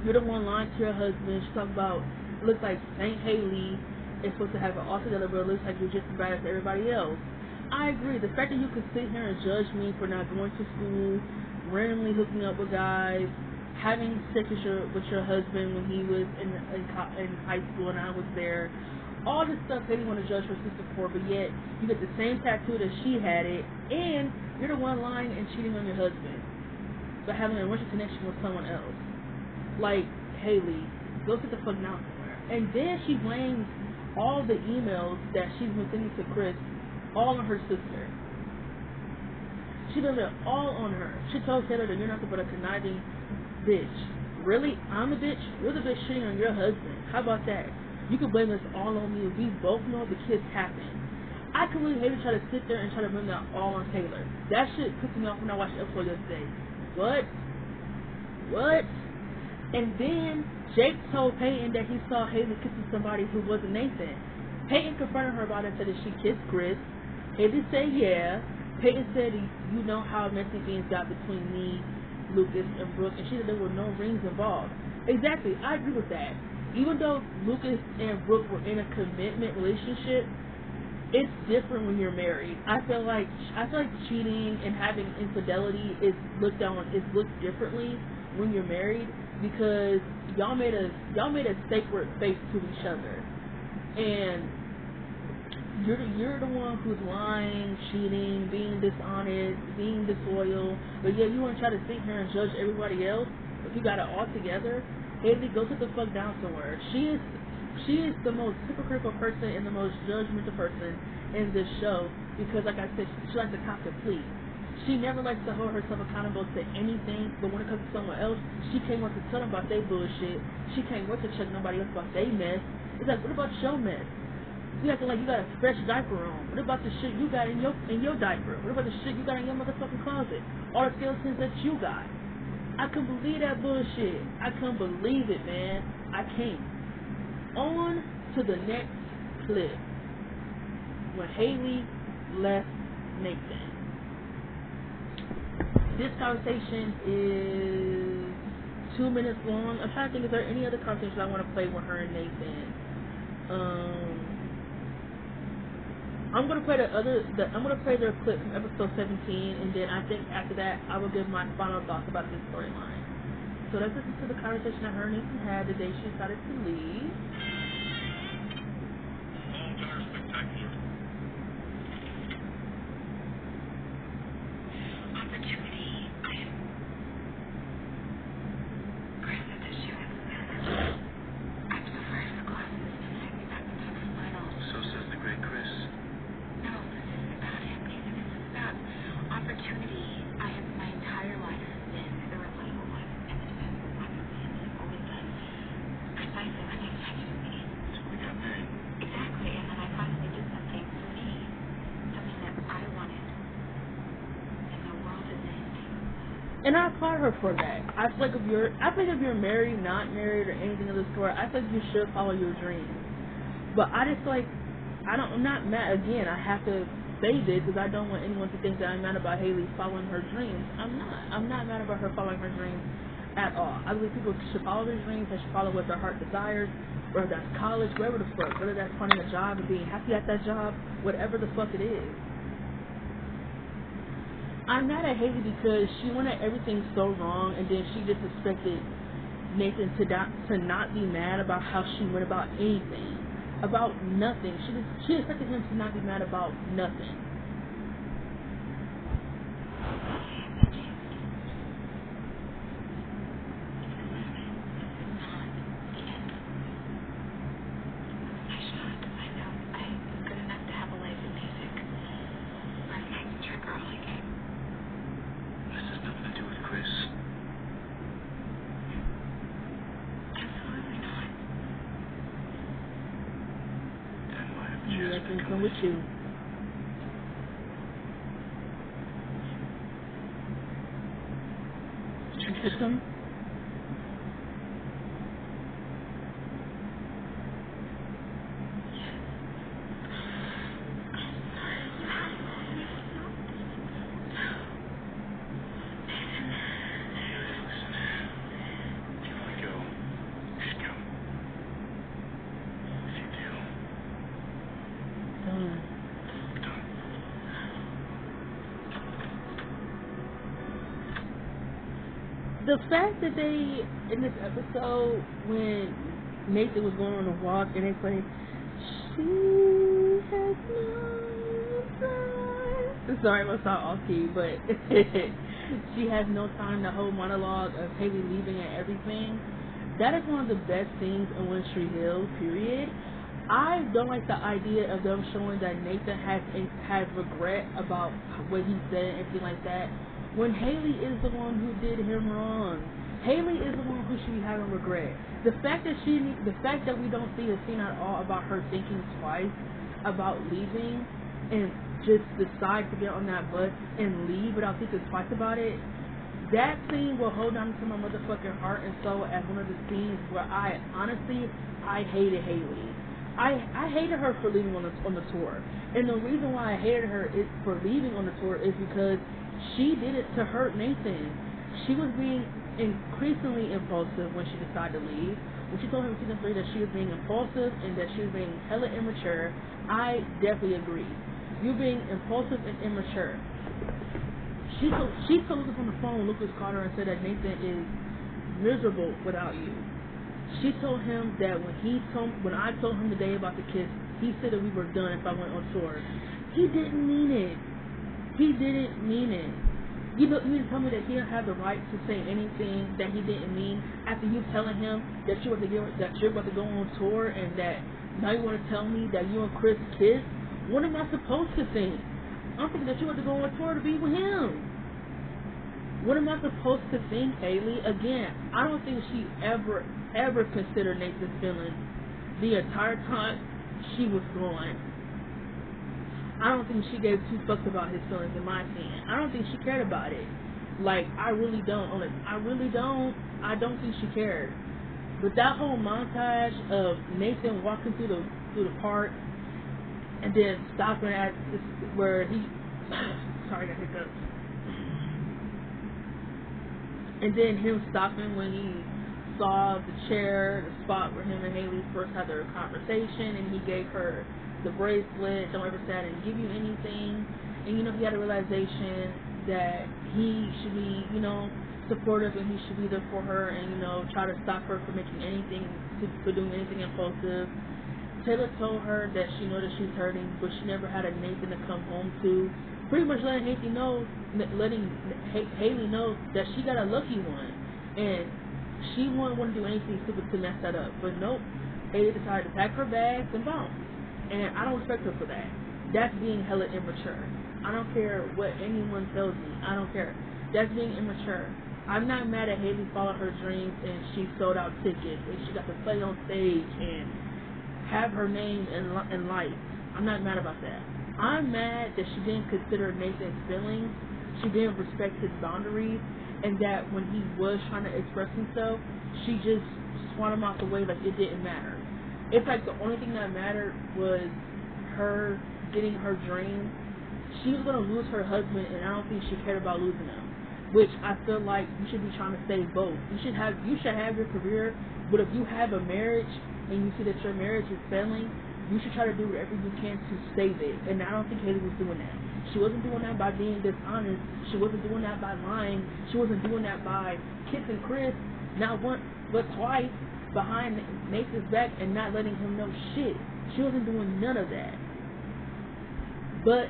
you're the one lying to your husband. She talked about, it looks like St. Haley is supposed to have it all together, but it looks like you're just as bad as everybody else. I agree. The fact that you can sit here and judge me for not going to school, randomly hooking up with guys, having sex with your husband when he was in high school and I was there, all this stuff Haley want to judge her sister for, but yet you get the same tattoo that she had it, and you're the one lying and cheating on your husband, but having a romantic connection with someone else. Like, Haley, go sit the fuck down somewhere. And then she blames all the emails that she's been sending to Chris all on her sister. She does it all on her. She told Taylor that you're nothing but a conniving bitch. Really? I'm a bitch? You're the bitch cheating on your husband. How about that? You can blame this all on me. We both know the kids happened. I can really hate to try to sit there and try to blame that all on Taylor. That shit pissed me off when I watched the episode yesterday. What? And then Jake told Peyton that he saw Haley kissing somebody who wasn't Nathan. Peyton confronted her about it and said that she kissed Chris. Haley said yeah. Peyton said you know how messy things got between me, Lucas, and Brooke, and she said there were no rings involved. Exactly, I agree with that. Even though Lucas and Brooke were in a commitment relationship, it's different when you're married. I feel like cheating and having infidelity is looked differently when you're married, because y'all made a sacred faith to each other, and you're the one who's lying, cheating, being dishonest, being disloyal, but yeah, you want to try to sit here and judge everybody else. If you got it all together, Haley, go sit the fuck down somewhere. She is the most hypocritical person and the most judgmental person in this show, because like I said, she likes to cop the plea. She never likes to hold herself accountable to anything, but when it comes to someone else, she can't wait to tell them about their bullshit. She can't wait to check nobody else about their mess. It's like, what about your mess? You acting like you got a fresh diaper on. What about the shit you got in your diaper? What about the shit you got in your motherfucking closet? All the skeletons that you got. I couldn't believe that bullshit. I couldn't believe it, man. I can't. On to the next clip. When Haley left Nathan. This conversation is 2 minutes long. I'm trying to think, is there any other conversations I want to play with her and Nathan? I'm gonna play their clip from episode 17, and then I think after that I will give my final thoughts about this storyline. So let's listen to the conversation that her and Nathan had the day she decided to leave. And I applaud her for that. I feel like if you're married, not married, or anything of the sort, I think you should follow your dreams. But I just I'm not mad. Again, I have to say this because I don't want anyone to think that I'm mad about Haley following her dreams. I'm not. I'm not mad about her following her dreams at all. I believe people should follow their dreams. They should follow what their heart desires, whether that's college, wherever the fuck, whether that's finding a job and being happy at that job, whatever the fuck it is. I'm mad at Haley because she went at everything so wrong, and then she just expected Nathan to not be mad about how she went about anything, about nothing. She expected him to not be mad about nothing. I can come with you. You kiss him? The fact that they, in this episode, when Nathan was going on a walk and they play, she has no time. Sorry, it was not off key, but she has no time. The whole monologue of Haley leaving and everything. That is one of the best scenes in One Tree Hill, period. I don't like the idea of them showing that Nathan has regret about what he said and everything like that, when Haley is the one who did him wrong. Haley is the one who should be having regret. The fact that we don't see a scene at all about her thinking twice about leaving and just decide to get on that bus and leave without thinking twice about it, that scene will hold on to my motherfucking heart and soul as one of the scenes where I hated Haley. I hated her for leaving on the tour. And the reason why I hated her for leaving on the tour is because she did it to hurt Nathan. She was being increasingly impulsive when she decided to leave. When she told him in season 3 that she was being impulsive and that she was being hella immature, I definitely agree. You're being impulsive and immature. She told Lucas on the phone, Lucas called her and said that Nathan is miserable without you. She told him that when I told him the day about the kiss, he said that we were done if I went on tour. He didn't mean it. He didn't mean it. You mean to tell me that he didn't have the right to say anything that he didn't mean after you telling him that you're about to go on tour and that now you want to tell me that you and Chris kissed? What am I supposed to think? I'm thinking that you want to go on tour to be with him. What am I supposed to think, Haley? Again, I don't think she ever considered Nathan's feelings the entire time she was gone. I don't think she gave two fucks about his feelings, in my opinion. I don't think she cared about it. Like, I really don't. I don't think she cared. But that whole montage of Nathan walking through the park and then stopping at this, where he sorry, I got hiccups. And then him stopping when he saw the chair, the spot where him and Haley first had their conversation, and he gave her the bracelet, don't ever say I didn't give you anything. And, he had a realization that he should be, supportive and he should be there for her and, try to stop her from making anything, for doing anything impulsive. Taylor told her that she knows that she's hurting, but she never had a Nathan to come home to. Pretty much letting Haley know that she got a lucky one. And she wouldn't want to do anything stupid to mess that up. But nope, Haley decided to pack her bags and bounce. And I don't respect her for that. That's being hella immature. I don't care what anyone tells me. I don't care. That's being immature. I'm not mad at Haley following her dreams and she sold out tickets and she got to play on stage and have her name in lights. I'm not mad about that. I'm mad that she didn't consider Nathan's feelings. She didn't respect his boundaries, and that when he was trying to express himself, she just swung him out the way like it didn't matter. It's like the only thing that mattered was her getting her dream. She was going to lose her husband, and I don't think she cared about losing him. Which I feel like you should be trying to save both. You should have your career, but if you have a marriage and you see that your marriage is failing, you should try to do whatever you can to save it. And I don't think Haley was doing that. She wasn't doing that by being dishonest. She wasn't doing that by lying. She wasn't doing that by kissing Chris not once but twice behind Nathan's back and not letting him know shit. She wasn't doing none of that. But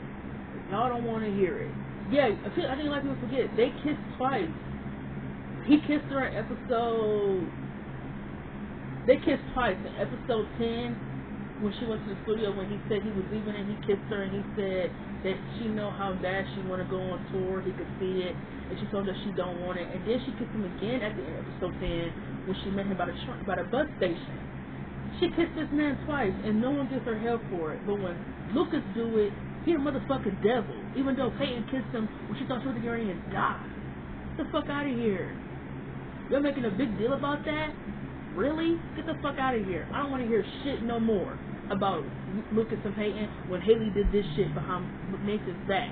y'all don't want to hear it. Yeah, I think a lot of people forget. They kissed twice. He kissed her in They kissed twice. In episode 10, when she went to the studio, when he said he was leaving and he kissed her and he said that she know how bad she want to go on tour. He could see it. And she told her she don't want it. And then she kissed him again at the end of episode 10 when she met him by the bus station. She kissed this man twice, and no one gives her hell for it. But when Lucas do it, he a motherfucking devil. Even though Peyton kissed him when she thought she was getting ready to die. Get the fuck out of here. You're making a big deal about that? Really? Get the fuck out of here. I don't want to hear shit no more about Lucas and Peyton when Haley did this shit behind Nathan's back.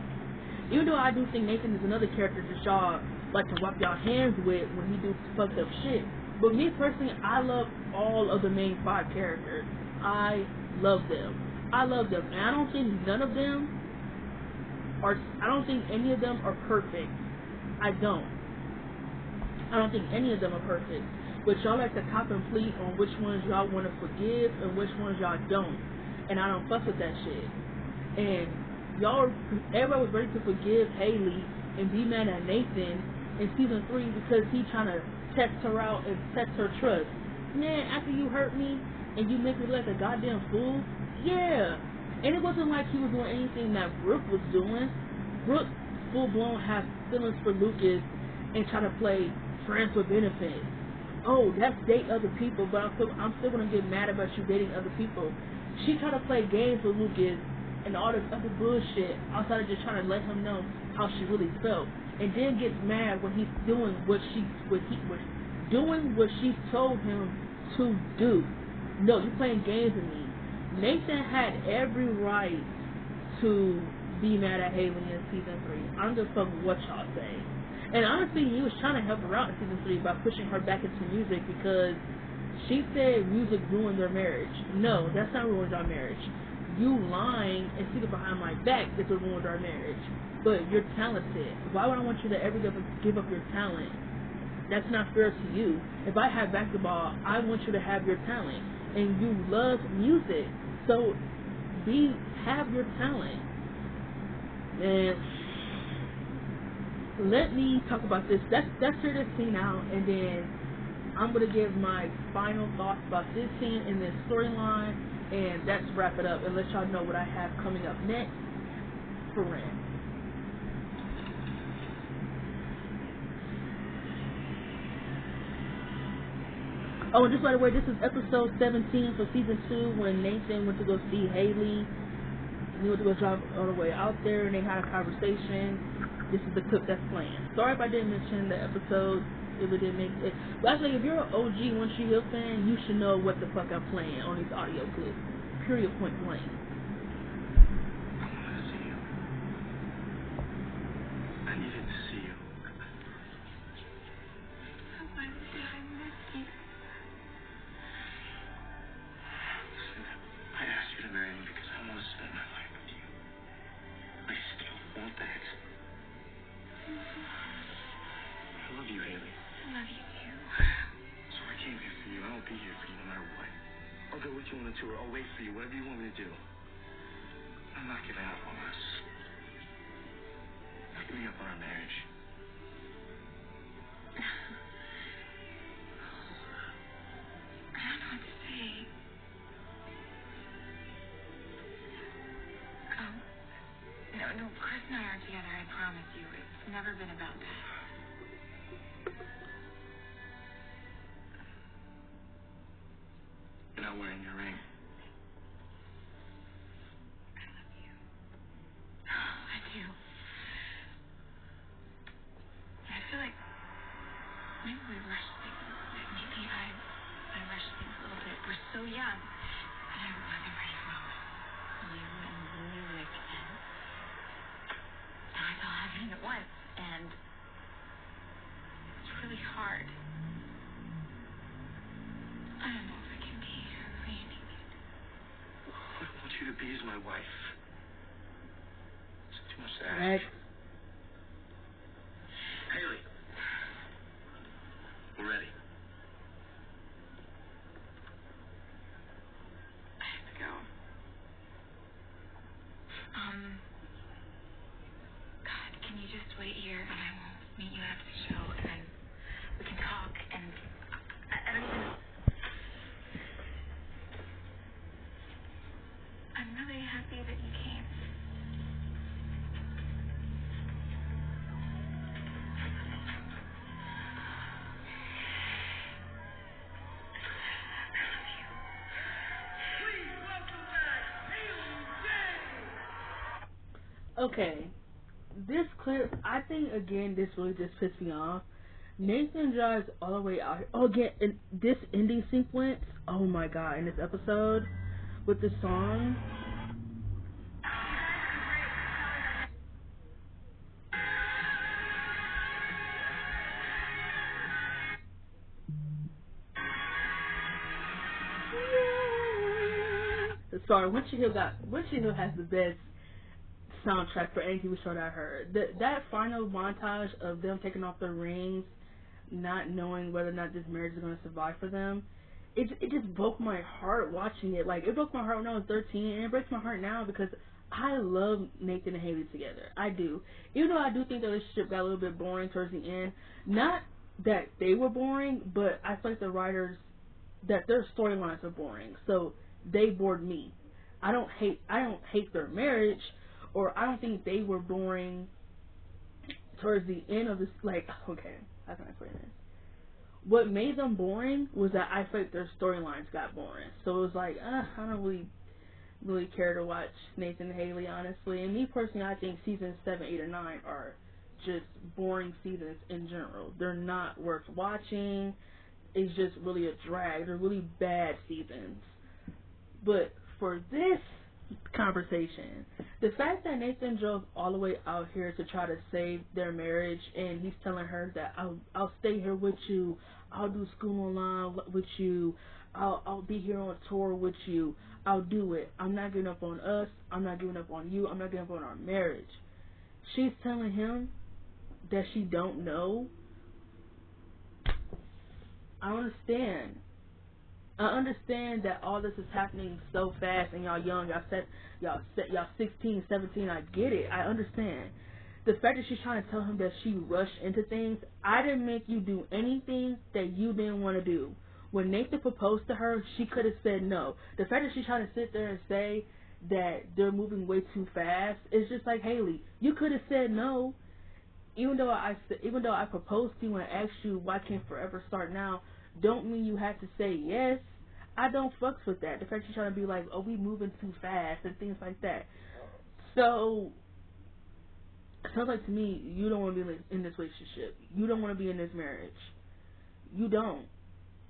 Even though I do think Nathan is another character that y'all like to wipe y'all hands with when he do fucked up shit. But me personally, I love all of the main 5 characters. I love them. I love them. And I don't think none of them are, I don't think any of them are perfect. I don't think any of them are perfect. But y'all like to cop and plead on which ones y'all want to forgive and which ones y'all don't. And I don't fuss with that shit. And everybody was ready to forgive Haley and be mad at Nathan in season 3 because he trying to test her out and test her trust. Man, after you hurt me and you make me look like a goddamn fool, yeah. And it wasn't like he was doing anything that Brooke was doing. Brooke full blown has feelings for Lucas and try to play friends with benefits. Oh, that's date other people, but I'm still gonna get mad about you dating other people. She tried to play games with Lucas and all this other bullshit outside of just trying to let him know how she really felt, and then gets mad when he's doing what she told him to do. No, you're playing games with me. Nathan had every right to be mad at Haley in season 3. I don't give a fuck what y'all say. And honestly, he was trying to help her out in season 3 by pushing her back into music because she said music ruined their marriage. No, that's not ruined our marriage. You lying and speaking behind my back is what ruined our marriage. But you're talented. Why would I want you to ever give up your talent? That's not fair to you. If I have basketball, I want you to have your talent. And you love music. So have your talent. And let me talk about this. Let's hear this scene out, and then I'm going to give my final thoughts about this scene and this storyline, and let's wrap it up and let y'all know what I have coming up next for Ren. Oh, and just by the way, this is episode 17 for season 2 when Nathan went to go see Haley. He went to go drive all the way out there and they had a conversation. This is the clip that's playing. Sorry if I didn't mention the episode, if it didn't make it. But actually, if you're an OG One Tree Hill fan, you should know what the fuck I'm playing on these audio clips. Period, point blank. I wanted to see you. I needed to see you. Wednesday, I miss you. Listen, I asked you to marry me because I want to spend my life with you. I still want that. I love you, Haley. I love you too. So I came here for you. I won't be here for you no matter what. I'll go with you on the tour. I'll wait for you. Whatever you want me to do. I'm not giving up on us. I'm not giving up on our marriage. I don't know what to say. No, Chris and I are together, I promise you. It's never been about that. You're not wearing your ring. I love you. I do. I feel like maybe we rush things. Maybe I rush things a little bit. We're so young. And I wasn't ready for you and music and now it's all happening at once. And it's really hard. I don't know if I can be Randy. What I want you to be is my wife. It's too much to ask. Next. Haley. We're ready. I have to go. God, can you just wait here and I will meet you after the show and then we can talk and I don't even... I'm really happy that you came. I love you. Okay, this clip, I think, again, this really just pissed me off. Nathan drives all the way out here. Oh, again, in this ending sequence, oh my god, in this episode, with the song. Sorry, Witchy Hill has the best soundtrack for any TV show that I heard. That final montage of them taking off their rings, not knowing whether or not this marriage is going to survive for them, it just broke my heart watching it. Like, it broke my heart when I was 13, and it breaks my heart now because I love Nathan and Haley together. I do. Even though I do think the relationship got a little bit boring towards the end. Not that they were boring, but I feel like the writers, that their storylines are boring. So they bored me. I don't hate their marriage, or I don't think they were boring towards the end of this. Like, okay, how can I explain this? What made them boring was that I felt their storylines got boring. So it was like, I don't really care to watch Nathan and Haley, honestly. And me personally, I think seasons 7, 8, and 9 are just boring seasons in general. They're not worth watching. It's just really a drag. They're really bad seasons. But for this conversation, the fact that Nathan drove all the way out here to try to save their marriage, and he's telling her that I'll stay here with you, I'll do school online with you, I'll be here on tour with you, I'll do it. I'm not giving up on us. I'm not giving up on you. I'm not giving up on our marriage. She's telling him that she don't know. I understand. I understand that all this is happening so fast and y'all young, y'all 16, 17, I get it. I understand. The fact that she's trying to tell him that she rushed into things, I didn't make you do anything that you didn't want to do. When Nathan proposed to her, she could have said no. The fact that she's trying to sit there and say that they're moving way too fast, it's just like, Haley, you could have said no. Even though I proposed to you and asked you why can't forever start now, don't mean you have to say yes. I don't fucks with that. The fact you're trying to be like, oh, we moving too fast and things like that. So, it sounds like to me, you don't want to be in this relationship. You don't want to be in this marriage. You don't.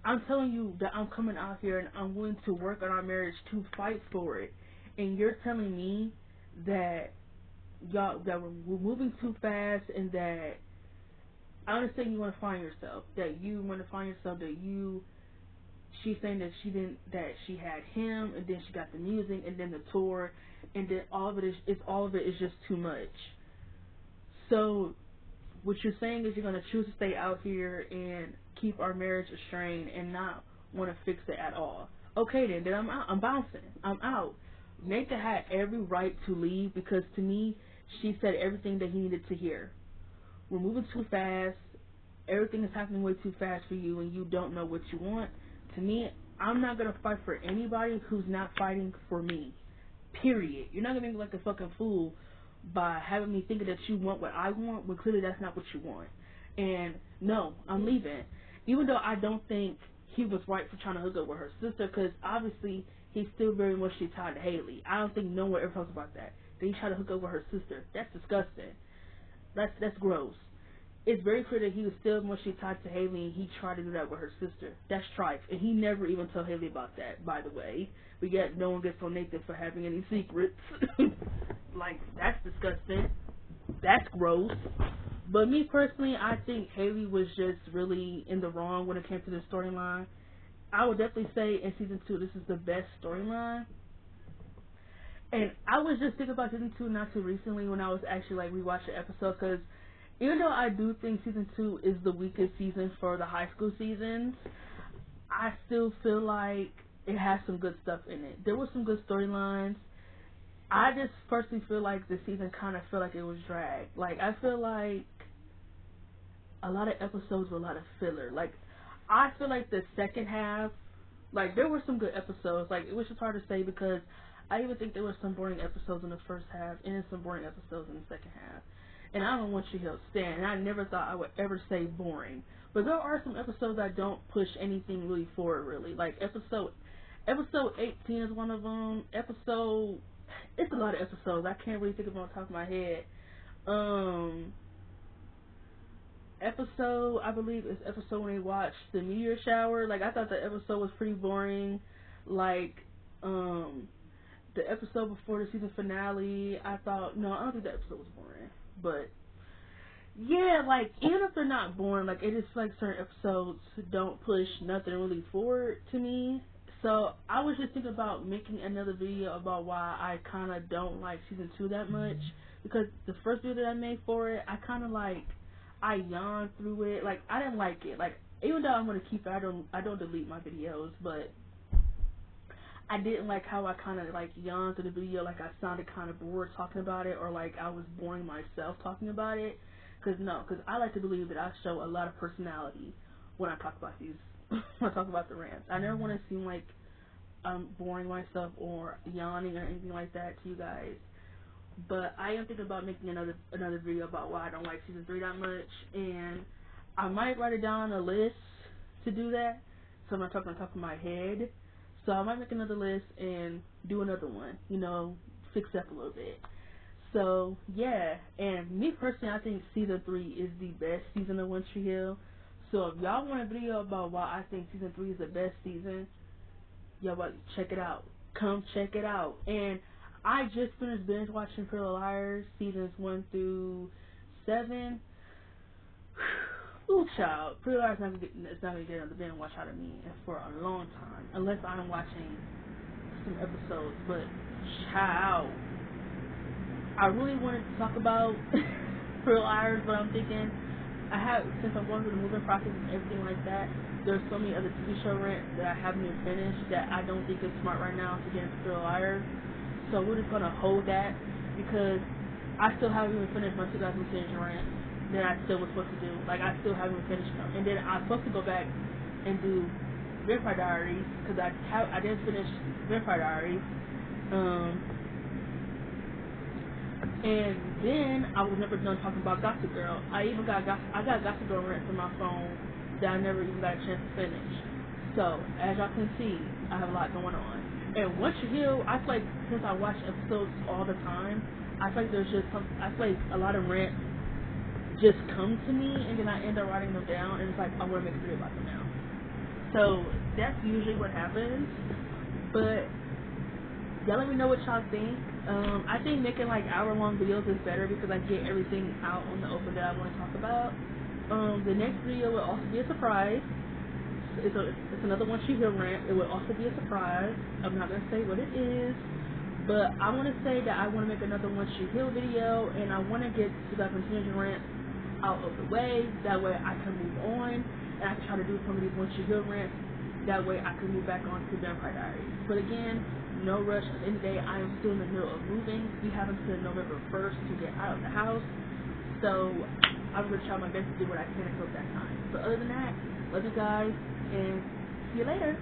I'm telling you that I'm coming out here and I'm willing to work on our marriage to fight for it. And you're telling me that we're moving too fast, and that I understand you want to find yourself. She's saying that she had him, and then she got the music, and then the tour, and then all of it is just too much. So what you're saying is you're going to choose to stay out here and keep our marriage strained and not want to fix it at all. Okay, then I'm out. I'm bouncing. I'm out. Nathan had every right to leave because to me, she said everything that he needed to hear. We're moving too fast. Everything is happening way too fast for you, and you don't know what you want. To me, I'm not going to fight for anybody who's not fighting for me. Period. You're not going to make me like a fucking fool by having me thinking that you want what I want, when clearly that's not what you want. And no, I'm leaving. Even though I don't think he was right for trying to hook up with her sister, because obviously he's still very much tied to Haley. I don't think no one ever talks about that. That he tried to hook up with her sister. That's disgusting. That's gross. It's very clear that he was still mostly tied to Haley, and he tried to do that with her sister. That's tripe, and he never even told Haley about that, by the way. But yet, no one gets on Nathan for having any secrets. Like, that's disgusting. That's gross. But me personally, I think Haley was just really in the wrong when it came to the storyline. I would definitely say in season 2, this is the best storyline. And I was just thinking about season 2 not too recently when I was actually like rewatching the episode, because even though I do think season 2 is the weakest season for the high school seasons, I still feel like it has some good stuff in it. There were some good storylines. I just personally feel like the season kind of felt like it was dragged. Like, I feel like a lot of episodes were a lot of filler. Like, I feel like the second half, like, there were some good episodes. Like, it was just hard to say because I even think there were some boring episodes in the first half and then some boring episodes in the second half. And I don't want you to stand. And I never thought I would ever say boring. But there are some episodes that don't push anything really forward, really. Like, episode 18 is one of them. Episode it's a lot of episodes. I can't really think of them on top of my head. Episode, I believe it's episode when they watched the meteor shower. Like, I thought the episode was pretty boring. Like, the episode before the season finale, I thought, no, I don't think the episode was boring. But, yeah, like, even if they're not boring, like, it is like certain episodes don't push nothing really forward to me. So, I was just thinking about making another video about why I kind of don't like season 2 that much. Because the first video that I made for it, I kind of like, I yawned through it. Like, I didn't like it. Like, even though I'm going to keep it, I don't delete my videos, but I didn't like how I kind of like yawned through the video, like I sounded kind of bored talking about it, or like I was boring myself talking about it. Cause I like to believe that I show a lot of personality when I talk about these, when I talk about the rants. I never want to seem like I'm boring myself or yawning or anything like that to you guys. But I am thinking about making another video about why I don't like season 3 that much, and I might write it down on a list to do that. So I'm not talking on top of my head. So I might make another list and do another one, you know, fix up a little bit. So, yeah, and me personally, I think season 3 is the best season of One Tree Hill. So if y'all want a video about why I think season 3 is the best season, y'all check it out. Come check it out. And I just finished binge watching Pretty Little Liars seasons 1 through 7. Ooh, child, Pretty Little Liars it's not gonna get another binge watch out of me for a long time, unless I'm watching some episodes. But child, I really wanted to talk about Pretty Little Liars, but I'm thinking since I'm going through the moving process and everything like that, there's so many other TV show rants that I haven't even finished that I don't think it's smart right now to get into Pretty Little Liars. So we're just gonna hold that because I still haven't even finished my 2010 rant that I still was supposed to do. Like, I still haven't even finished them, and then I'm supposed to go back and do Vampire Diaries because I didn't finish Vampire Diaries. And then I was never done talking about Gossip Girl. I got Gossip Girl rants on my phone that I never even got a chance to finish. So, as y'all can see, I have a lot going on. And One Tree Hill, I feel like since I watch episodes all the time, I feel like I feel like a lot of rants just come to me, and then I end up writing them down, and it's like, I want to make a video about them now. So, that's usually what happens. But y'all let me know what y'all think. I think making like hour-long videos is better because I get everything out on the open that I want to talk about. The next video will also be a surprise. It's another One Tree Hill rant. It will also be a surprise. I'm not going to say what it is, but I want to say that I want to make another One Tree Hill video, and I want to get 2010 rants out of the way. That way I can move on, and I can try to do some of these One Tree Hill rants. That way I can move back on to Vampire Diaries. But again, no rush. At the end of the day, I am still in the middle of moving. We have until November 1st to get out of the house. So I'm going to try my best to do what I can until that time. So other than that, love you guys, and see you later.